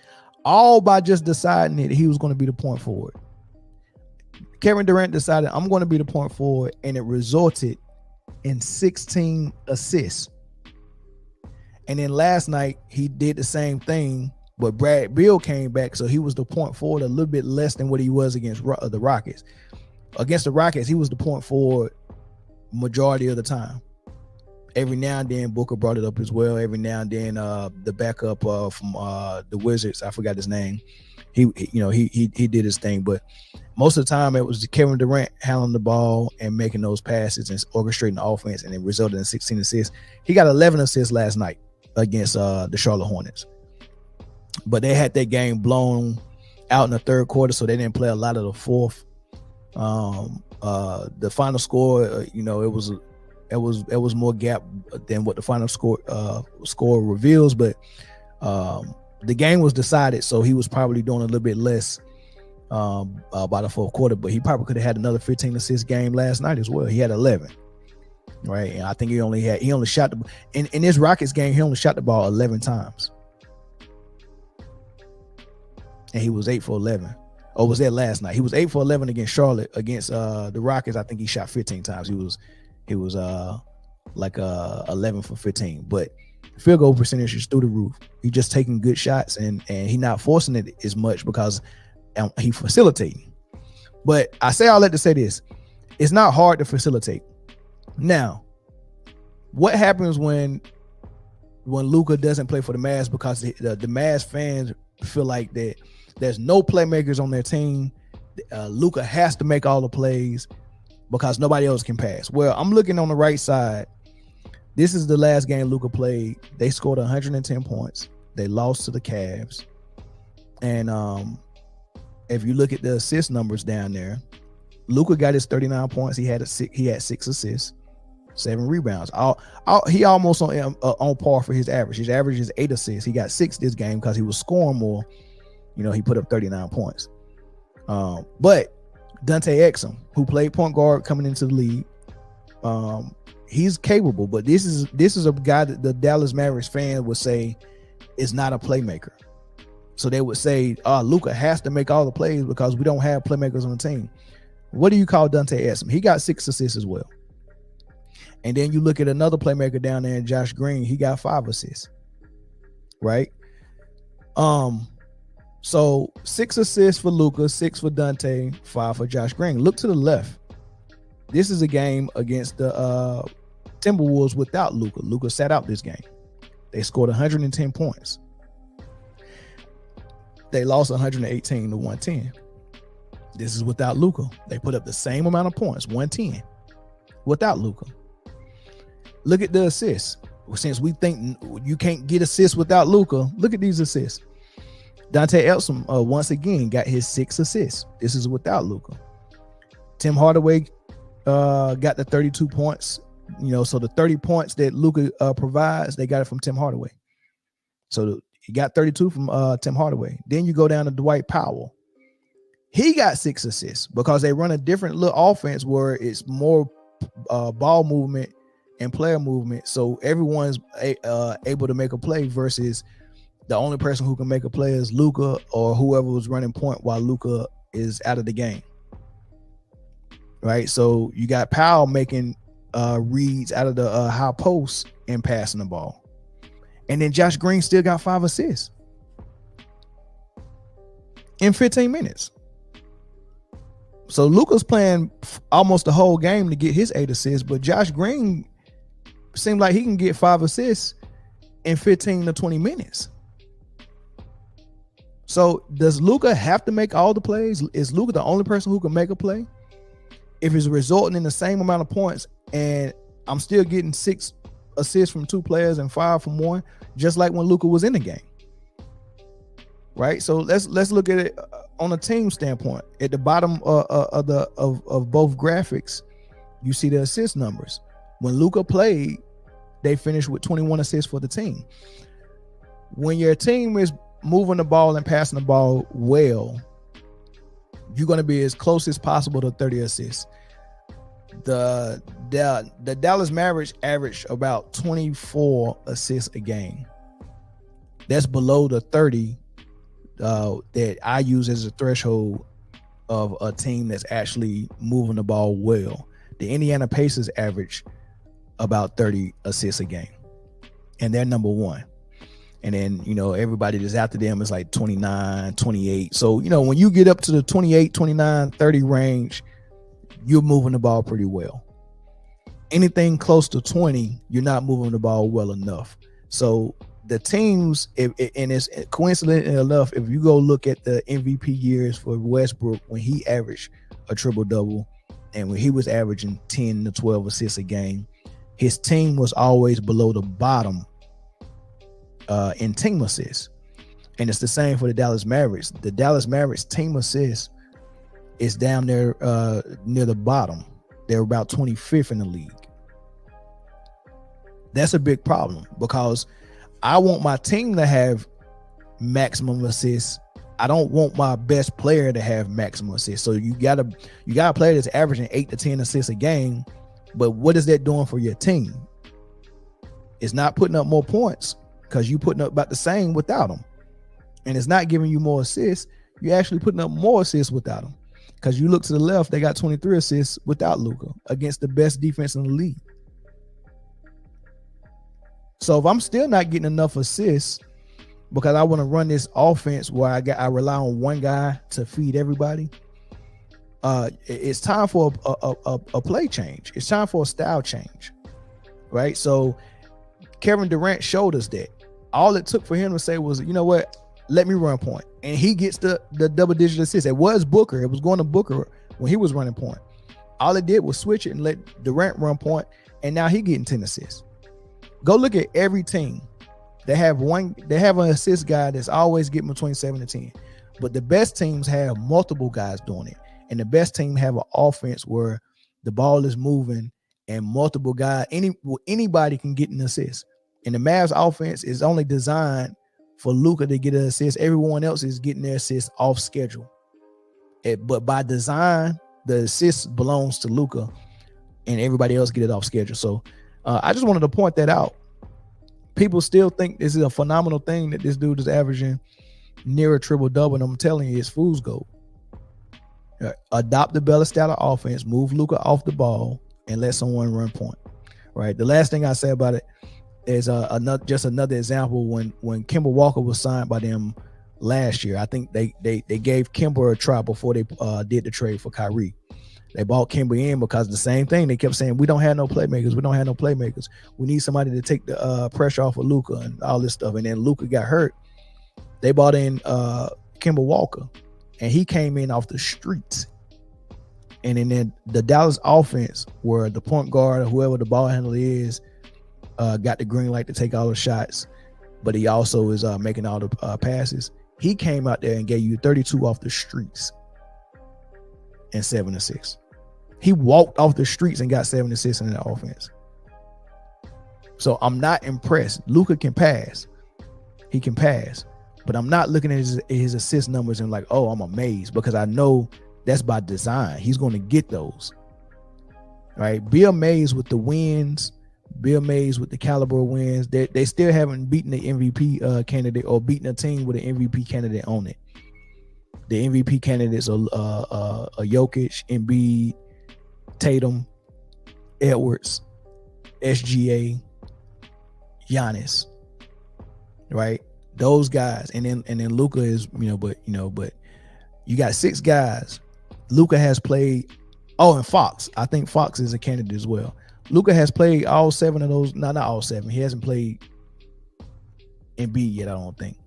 all by just deciding that he was going to be the point forward. Kevin Durant decided, I'm going to be the point forward, and it resulted in 16 assists. And then last night, he did the same thing, but Brad Beal came back, so he was the point forward a little bit less than what he was against the Rockets. Against the Rockets, he was the point forward majority of the time. Every now and then, Booker brought it up as well. Every now and then, the backup from the Wizards, I forgot his name. He did his thing, but most of the time it was Kevin Durant handling the ball and making those passes and orchestrating the offense, and it resulted in 16 assists. He got 11 assists last night against the Charlotte Hornets, but they had that game blown out in the third quarter, so they didn't play a lot of the fourth. The final score, it was more gap than what the final score reveals, but the game was decided, so he was probably doing a little bit less by the fourth quarter, but he probably could have had another 15 assist game last night as well. He had 11, right? And I think he only shot in this Rockets game, he only shot the ball 11 times, and he was 8 for 11. Or was that last night? He was 8 for 11 against Charlotte. Against the Rockets, I think he shot 15 times. He was 11 for 15, but field goal percentage is through the roof. He's just taking good shots, and he's not forcing it as much because he facilitating. But I say all that to say this: it's not hard to facilitate. Now, what happens when Luka doesn't play for the Mavs because the Mavs fans feel like that there's no playmakers on their team? Luka has to make all the plays because nobody else can pass. Well, I'm looking on the right side. This is the last game Luka played. They scored 110 points. They lost to the Cavs. And if you look at the assist numbers down there, Luka got his 39 points. He had 6 assists, 7 rebounds. He almost on par for his average. His average is 8 assists. He got 6 this game because he was scoring more. He put up 39 points. But Dante Exum, who played point guard coming into the league, he's capable, but this is a guy that the Dallas Mavericks fan would say is not a playmaker. So they would say, Luka has to make all the plays because we don't have playmakers on the team. What do you call Dante Exum? He got 6 assists as well. And then you look at another playmaker down there, Josh Green, he got 5 assists. Right? So 6 assists for Luka, 6 for Dante, 5 for Josh Green. Look to the left. This is a game against the Timberwolves without Luka. Luka sat out this game. They scored 110 points. They lost 118 to 110. This is without Luka. They put up the same amount of points, 110, without Luka. Look at the assists. Since we think you can't get assists without Luka, look at these assists. Dante Exum, once again, got his 6 assists. This is without Luka. Tim Hardaway got the 32 points. So the 30 points that Luka provides, they got it from Tim Hardaway. So he got 32 from Tim Hardaway. Then you go down to Dwight Powell. He got 6 assists because they run a different little offense where it's more ball movement and player movement. So everyone's able to make a play versus the only person who can make a play is Luka or whoever was running point while Luka is out of the game. Right? So you got Powell making reads out of the high post and passing the ball. And then Josh Green still got 5 assists in 15 minutes. So Luka's playing almost the whole game to get his 8 assists, but Josh Green seemed like he can get 5 assists in 15 to 20 minutes. So does Luka have to make all the plays? Is Luka the only person who can make a play? If it's resulting in the same amount of points and I'm still getting 6 assists from 2 players and 5 from 1, just like when Luka was in the game. Right? So let's look at it on a team standpoint. At the bottom of both graphics, you see the assist numbers. When Luka played, they finished with 21 assists for the team. When your team is moving the ball and passing the ball well, you're going to be as close as possible to 30 assists. The Dallas Mavericks averaged about 24 assists a game. That's below the 30 that I use as a threshold of a team that's actually moving the ball well. The Indiana Pacers average about 30 assists a game, and they're number 1. And then, everybody that's after them is like 29, 28. So, when you get up to the 28, 29, 30 range, you're moving the ball pretty well. Anything close to 20, you're not moving the ball well enough. So the teams, and it's coincident enough, if you go look at the MVP years for Westbrook, when he averaged a triple-double and when he was averaging 10 to 12 assists a game, his team was always below the bottom in team assists. And it's the same for the Dallas Mavericks. The Dallas Mavericks team assists is down there near the bottom. They're about 25th in the league. That's a big problem because I want my team to have maximum assists. I don't want my best player to have maximum assists. So you got a player that's averaging 8 to 10 assists a game, but what is that doing for your team? It's not putting up more points because you're putting up about the same without them. And it's not giving you more assists. You're actually putting up more assists without them. Because you look to the left, they got 23 assists without Luka against the best defense in the league. So if I'm still not getting enough assists because I want to run this offense where I rely on one guy to feed everybody, it's time for a play change. It's time for a style change, right? So Kevin Durant showed us that. All it took for him to say was, you know what? Let me run point. And he gets the double-digit assist. It was Booker. It was going to Booker when he was running point. All it did was switch it and let Durant run point, and now he getting 10 assists. Go look at every team. They have an assist guy that's always getting between 7 and 10. But the best teams have multiple guys doing it. And the best team have an offense where the ball is moving and multiple guys, anybody can get an assist. And the Mavs offense is only designed for Luka to get an assist. Everyone else is getting their assists off schedule. But by design, the assist belongs to Luka and everybody else get it off schedule. So I just wanted to point that out. People still think this is a phenomenal thing that this dude is averaging near a triple double, and I'm telling you, it's fool's gold. Adopt the Bella style of offense, move Luka off the ball, and let someone run point. Right. The last thing I say about it is another example when Kemba Walker was signed by them last year. I think they gave Kemba a try before they did the trade for Kyrie. They bought Kemba in because the same thing. They kept saying, we don't have no playmakers. We don't have no playmakers. We need somebody to take the pressure off of Luka and all this stuff. And then Luka got hurt. They bought in Kemba Walker, and he came in off the streets. And then the Dallas offense, where the point guard or whoever the ball handler is, got the green light to take all the shots, but he also is making all the passes. He came out there and gave you 32 off the streets and 7 assists. He walked off the streets and got 7 assists in the offense. So I'm not impressed. Luka can pass. He can pass. But I'm not looking at his assist numbers and like, oh, I'm amazed, because I know that's by design. He's going to get those. Right? Be amazed with the wins. Be amazed with the caliber of wins. They still haven't beaten the MVP candidate or beaten a team with an MVP candidate on it. The MVP candidates are Jokic, Embiid, Tatum, Edwards, SGA, Giannis, right? Those guys, and then Luka is, but you got 6 guys. Luka has played. Oh, and Fox. I think Fox is a candidate as well. Luka has played all 7 of those. No, not all 7. He hasn't played Embiid yet, I don't think.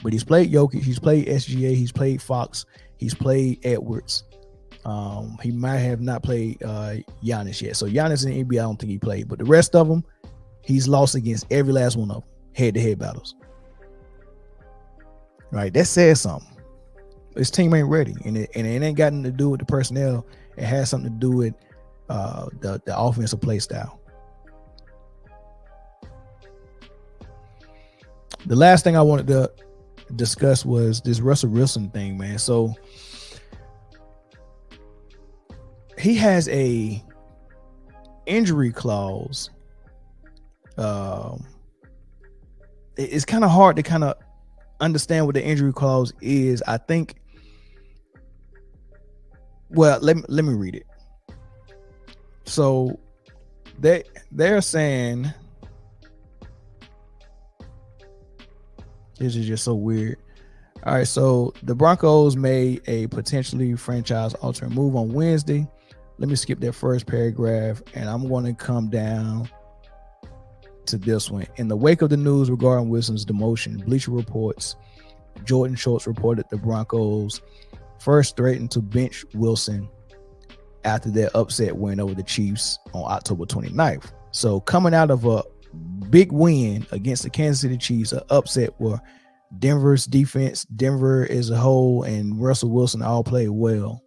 But he's played Jokic. He's played SGA. He's played Fox. He's played Edwards. He might have not played Giannis yet. So Giannis and Embiid, I don't think he played. But the rest of them, he's lost against every last one of them, head-to-head battles. Right? That says something. His team ain't ready, and it ain't got nothing to do with the personnel. It has something to do with the offensive play style. The last thing I wanted to discuss was this Russell Wilson thing, man. So he has a injury clause. It's kind of hard to kind of understand what the injury clause is. I think. Well, let me read it. So they're saying, this is just so weird. All right, so the Broncos made a potentially franchise-altering move on Wednesday. Let me skip that first paragraph, and I'm going to come down to this one. In the wake of the news regarding Wilson's demotion, Bleacher Report's Jordan Schultz reported the Broncos first threatened to bench Wilson after their upset win over the Chiefs on October 29th. So coming out of a big win against the Kansas City Chiefs, an upset where Denver's defense, Denver as a whole, and Russell Wilson all played well.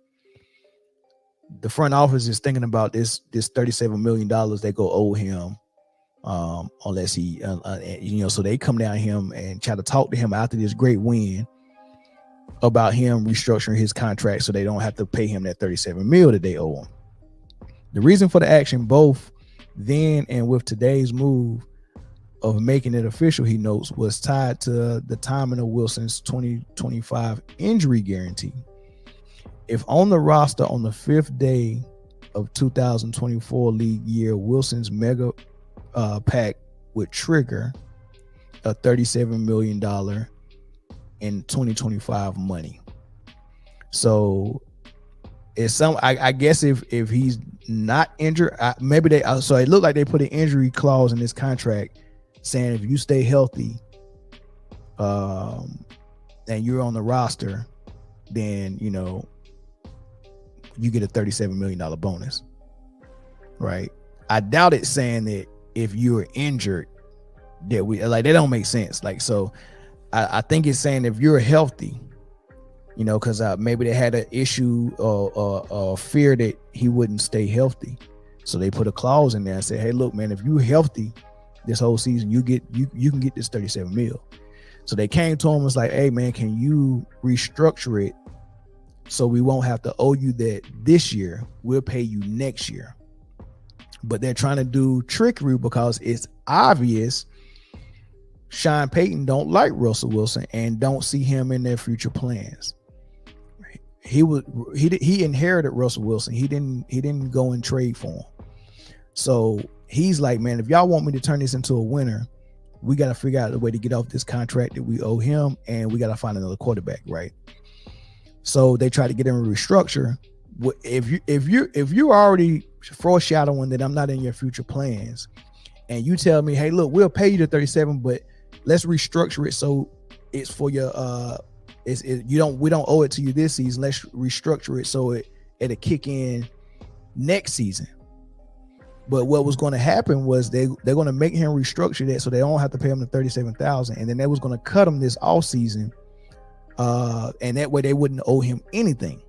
The front office is thinking about this $37 million they go owe him, unless he, so they come down him and try to talk to him after this great win about him restructuring his contract so they don't have to pay him that $37 million that they owe him. The reason for the action, both then and with today's move of making it official, he notes, was tied to the timing of Wilson's 2025 injury guarantee. If on the roster on the 5th day of 2024 league year, Wilson's mega pack would trigger a $37 million in 2025 money. So it's some, I guess if he's not injured, maybe they, so it looked like they put an injury clause in this contract saying if you stay healthy and you're on the roster, then you get a $37 million bonus, right? I doubt it saying that if you're injured that they don't make sense. Like, so I think it's saying if you're healthy, because maybe they had an issue or fear that he wouldn't stay healthy. So they put a clause in there and say, hey, look, man, if you're healthy this whole season, you can get this $37 million. So they came to him and was like, hey, man, can you restructure it so we won't have to owe you that this year? We'll pay you next year. But they're trying to do trickery because it's obvious Sean Payton don't like Russell Wilson and don't see him in their future plans. He inherited Russell Wilson. He didn't go and trade for him. So he's like, man, if y'all want me to turn this into a winner, we got to figure out a way to get off this contract that we owe him, and we got to find another quarterback, right? So they try to get him to restructure. If you're already foreshadowing that I'm not in your future plans, and you tell me, hey, look, we'll pay you the 37, but let's restructure it so it's for your we don't owe it to you this season. Let's restructure it so it'll kick in next season. But what was going to happen was they're going to make him restructure that so they don't have to pay him the $37,000, and then they was going to cut him this off season, and that way they wouldn't owe him anything.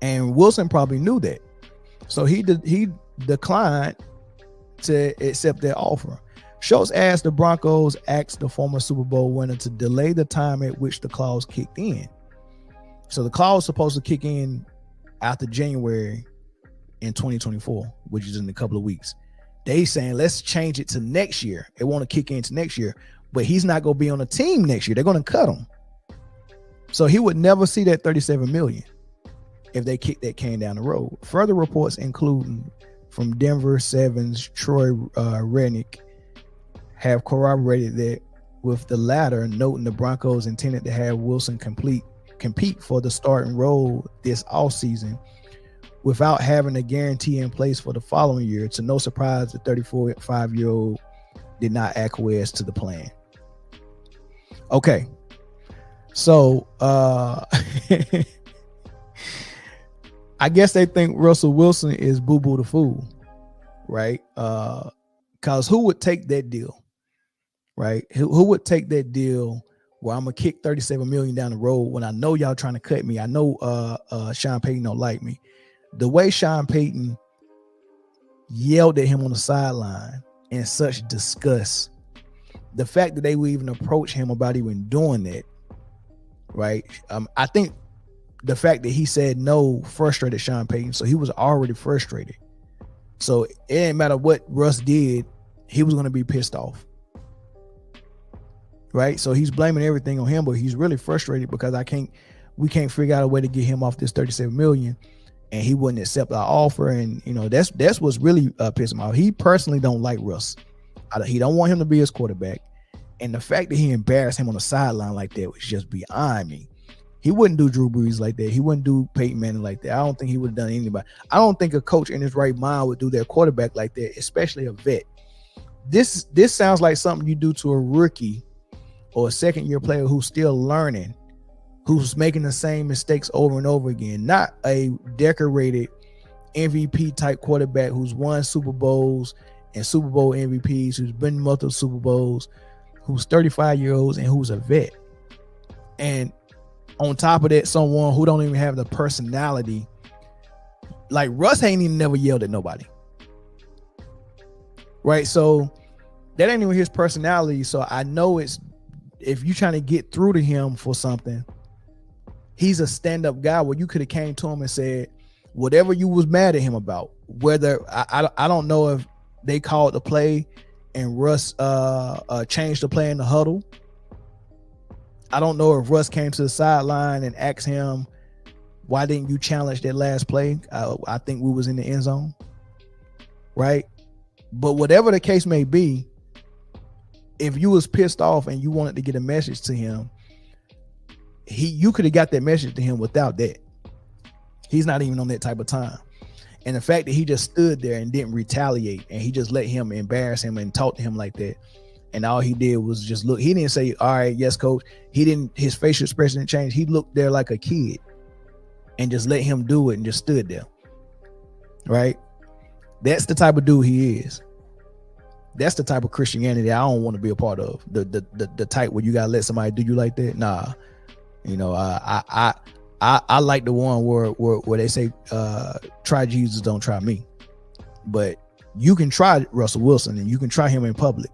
And Wilson probably knew that, so he declined to accept that offer. Schultz asked the Broncos, the former Super Bowl winner, to delay the time at which the clause kicked in. So the clause is supposed to kick in after January in 2024, which is in a couple of weeks. They saying, let's change it to next year. It want to kick into next year, but he's not going to be on the team next year. They're going to cut him. So he would never see that $37 million if they kick that can down the road. Further reports, including from Denver, Sevens, Troy Rednick, have corroborated that, with the latter noting the Broncos intended to have Wilson compete for the starting role this offseason without having a guarantee in place for the following year. To no surprise, the 35-year-old did not acquiesce to the plan. Okay, so I guess they think Russell Wilson is Boo Boo the Fool, right? Because who would take that deal? Right? Who would take that deal where I'm gonna kick $37 million down the road when I know y'all trying to cut me? I know Sean Payton don't like me. The way Sean Payton yelled at him on the sideline in such disgust, the fact that they would even approach him about even doing that, right? I think the fact that he said no frustrated Sean Payton, so he was already frustrated. So it didn't matter what Russ did, he was gonna be pissed off. Right, so he's blaming everything on him, but he's really frustrated because we can't figure out a way to get him off this $37 million, and he wouldn't accept our offer. And that's what's really pissing him off. He personally don't like Russ. He don't want him to be his quarterback, and the fact that he embarrassed him on the sideline like that was just beyond me. He wouldn't do Drew Brees like that. He wouldn't do Peyton Manning like that. I don't think he would have done anybody. I don't think a coach in his right mind would do their quarterback like that, especially a vet. This sounds like something you do to a rookie or a second-year player who's still learning, who's making the same mistakes over and over again, not a decorated MVP-type quarterback who's won Super Bowls and Super Bowl MVPs, who's been in multiple Super Bowls, who's 35-year-olds, and who's a vet. And on top of that, someone who don't even have the personality. Like Russ ain't even never yelled at nobody. Right? So that ain't even his personality. So I know if you're trying to get through to him for something, he's a stand-up guy where you could have came to him and said whatever you was mad at him about, whether I don't know if they called the play and Russ changed the play in the huddle. I don't know if Russ came to the sideline and asked him, why didn't you challenge that last play? I think we was in the end zone, right? But whatever the case may be, if you was pissed off and you wanted to get a message to him, you could have got that message to him without that. He's not even on that type of time. And the fact that he just stood there and didn't retaliate, and he just let him embarrass him and talk to him like that, and all he did was just look. He didn't say, all right, yes, coach. His facial expression didn't change. He looked there like a kid and just let him do it and just stood there. Right? That's the type of dude he is. That's the type of Christianity I don't want to be a part of. The type where you gotta let somebody do you like that. Nah, I like the one where they say, try Jesus, don't try me. But you can try Russell Wilson, and you can try him in public.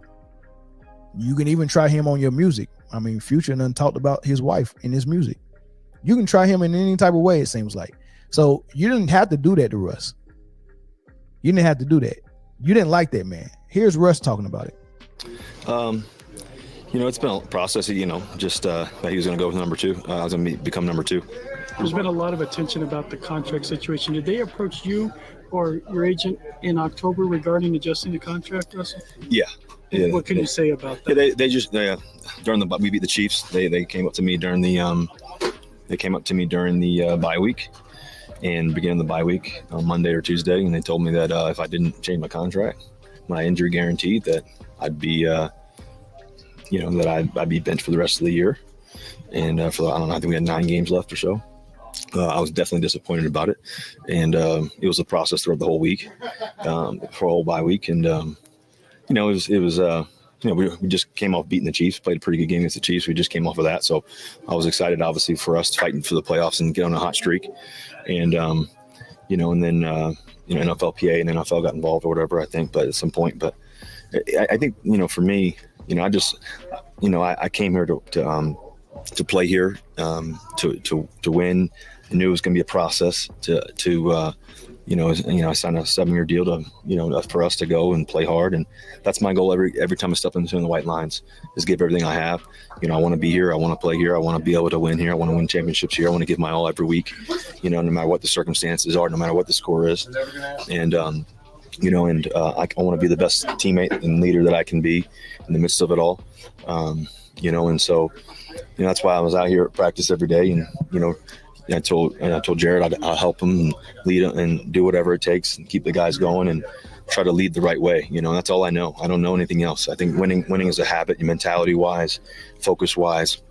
You can even try him on your music. I mean, Future done talked about his wife in his music. You can try him in any type of way, it seems like. So you didn't have to do that to Russ. You didn't have to do that. You didn't like that, man. Here's Russ talking about it. It's been a process. Just that he was going to go with number 2. I was going to become number 2. There's been a lot of attention about the contract situation. Did they approach you or your agent in October regarding adjusting the contract, Russell? Yeah. What can you say about that? Yeah, they just during we beat the Chiefs. They came up to me during the bye week, and beginning of the bye week on Monday or Tuesday, and they told me that if I didn't change my contract, my injury guaranteed, that I'd be I'd be benched for the rest of the year. And I think we had 9 games left or so. I was definitely disappointed about it, and it was a process throughout the whole week, for a whole bye week, and we just came off beating the Chiefs, played a pretty good game against the Chiefs. We just came off of that, so I was excited, obviously, for us fighting for the playoffs and get on a hot streak, and and then NFLPA and NFL got involved or whatever, I think, but at some point, but I think for me, I came here to play here, to win. I knew it was going to be a process I signed a 7-year deal for us to go and play hard. And that's my goal every time I step into the white lines, is give everything I have. I want to be here. I want to play here. I want to be able to win here. I want to win championships here. I want to give my all every week, no matter what the circumstances are, no matter what the score is. And, I want to be the best teammate and leader that I can be in the midst of it all. And so, that's why I was out here at practice every day. And, I told Jared I'll help him and lead him and do whatever it takes and keep the guys going and try to lead the right way. That's all I know. I don't know anything else. I think winning is a habit, mentality wise, focus wise,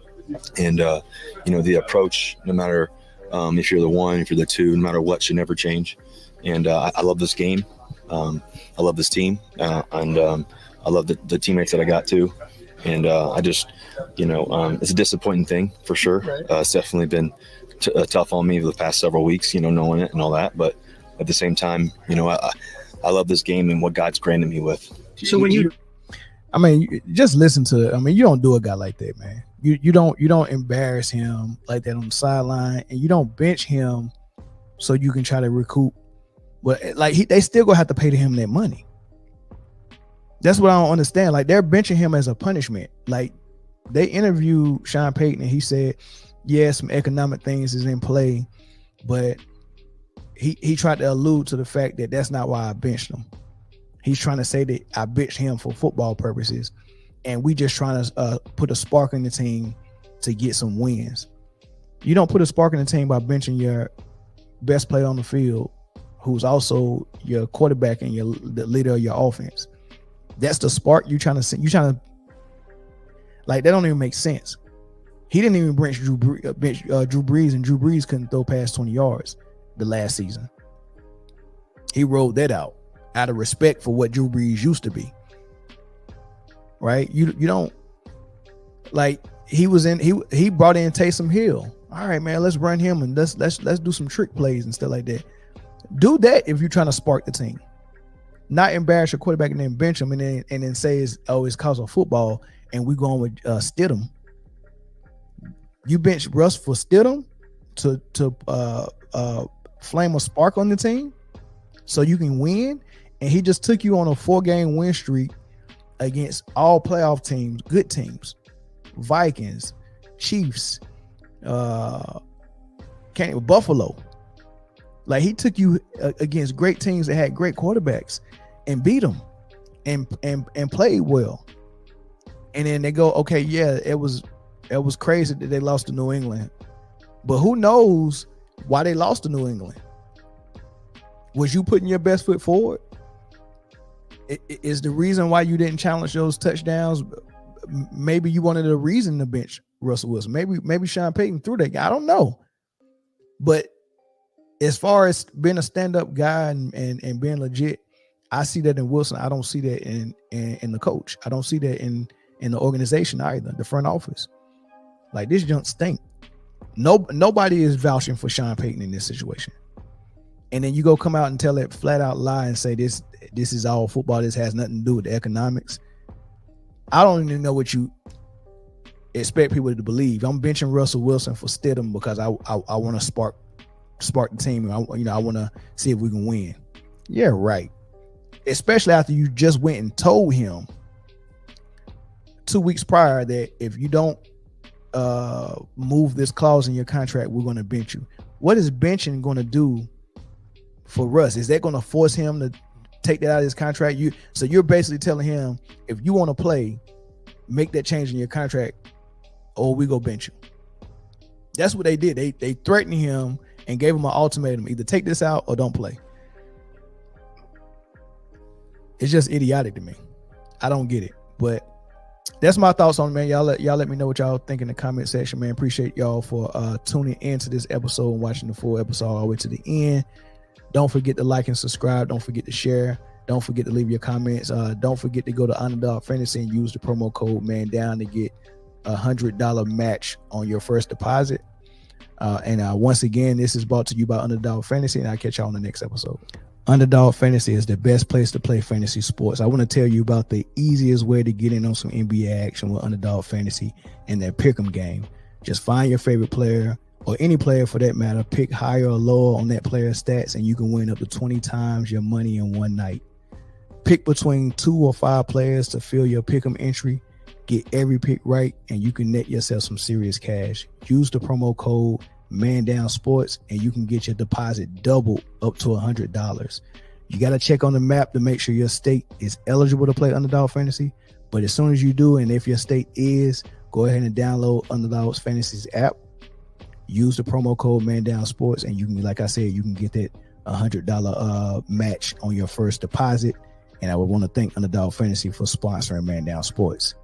and the approach. No matter if you're the 1, if you're the 2, no matter what, should never change. And I love this game. I love this team, and I love the teammates that I got too. And I just, it's a disappointing thing for sure. Right. It's definitely been tough on me for the past several weeks, knowing it and all that. But at the same time, I love this game and what God's granted me with. So when you just listen to it. You don't do a guy like that, man. You don't embarrass him like that on the sideline, and you don't bench him so you can try to recoup. But they still gonna have to pay to him that money. That's what I don't understand. Like, they're benching him as a punishment. Like, they interviewed Sean Payton and he said, yeah, some economic things is in play, but he tried to allude to the fact that that's not why I benched him. He's trying to say that I benched him for football purposes, and we just trying to put a spark in the team to get some wins. You don't put a spark in the team by benching your best player on the field, who's also your quarterback and the leader of your offense. That's the spark you trying to that don't even make sense. He didn't even bench Drew Brees, and Drew Brees couldn't throw past 20 yards the last season. He rolled that out of respect for what Drew Brees used to be. Right? You don't, like, he brought in Taysom Hill. All right, man, let's run him and let's do some trick plays and stuff like that. Do that if you're trying to spark the team. Not embarrass your quarterback and then bench him and then say it's cause of football and we going with Stidham. You bench Russ for Stidham to flame a spark on the team so you can win, and he just took you on a 4-game win streak against all playoff teams, good teams, Vikings, Chiefs, Buffalo. Like, he took you against great teams that had great quarterbacks and beat them and played well. And then they go, okay, yeah, it was crazy that they lost to New England, but who knows why they lost to New England? Was you putting your best foot forward? Is the reason why you didn't challenge those touchdowns? Maybe you wanted a reason to bench Russell Wilson. Maybe Sean Payton threw that guy. I don't know. But as far as being a stand-up guy and being legit, I see that in Wilson. I don't see that in the coach. I don't see that in the organization either, the front office. Like, this junk stink. Nobody is vouching for Sean Payton in this situation. And then you go come out and tell that flat out lie and say this is all football. This has nothing to do with the economics. I don't even know what you expect people to believe. I'm benching Russell Wilson for Stidham because I want to spark the team. I want to see if we can win. Yeah, right. Especially after you just went and told him 2 weeks prior that if you don't move this clause in your contract, we're going to bench you. What is benching going to do for Russ? Is that going to force him to take that out of his contract? So you're basically telling him, if you want to play, make that change in your contract, or we go bench you. That's what they did. They threatened him and gave him an ultimatum: either take this out or don't play. It's just idiotic to me. I don't get it, but that's my thoughts on it, man. Y'all let me know what y'all think in the comment section, man. Appreciate y'all for tuning into this episode and watching the full episode all the way to the end. Don't forget to like and subscribe. Don't forget to share. Don't forget to leave your comments. Don't forget to go to Underdog Fantasy and use the promo code MANDOWN to get $100 match on your first deposit. And once again, this is brought to you by Underdog Fantasy, and I'll catch y'all on the next episode. Underdog Fantasy is the best place to play fantasy sports. I want to tell you about the easiest way to get in on some NBA action with Underdog Fantasy and their pick'em game. Just find your favorite player, or any player for that matter, pick higher or lower on that player's stats, and you can win up to 20 times your money in one night. Pick between 2 or 5 players to fill your pick'em entry. Get every pick right, and you can net yourself some serious cash. Use the promo code MANDOWNSports, and you can get your deposit doubled up to $100. You got to check on the map to make sure your state is eligible to play Underdog Fantasy. But as soon as you do, and if your state is, go ahead and download Underdog Fantasy's app. Use the promo code MANDOWNSports, and you can, like I said, you can get that $100 match on your first deposit. And I would want to thank Underdog Fantasy for sponsoring Man Down Sports.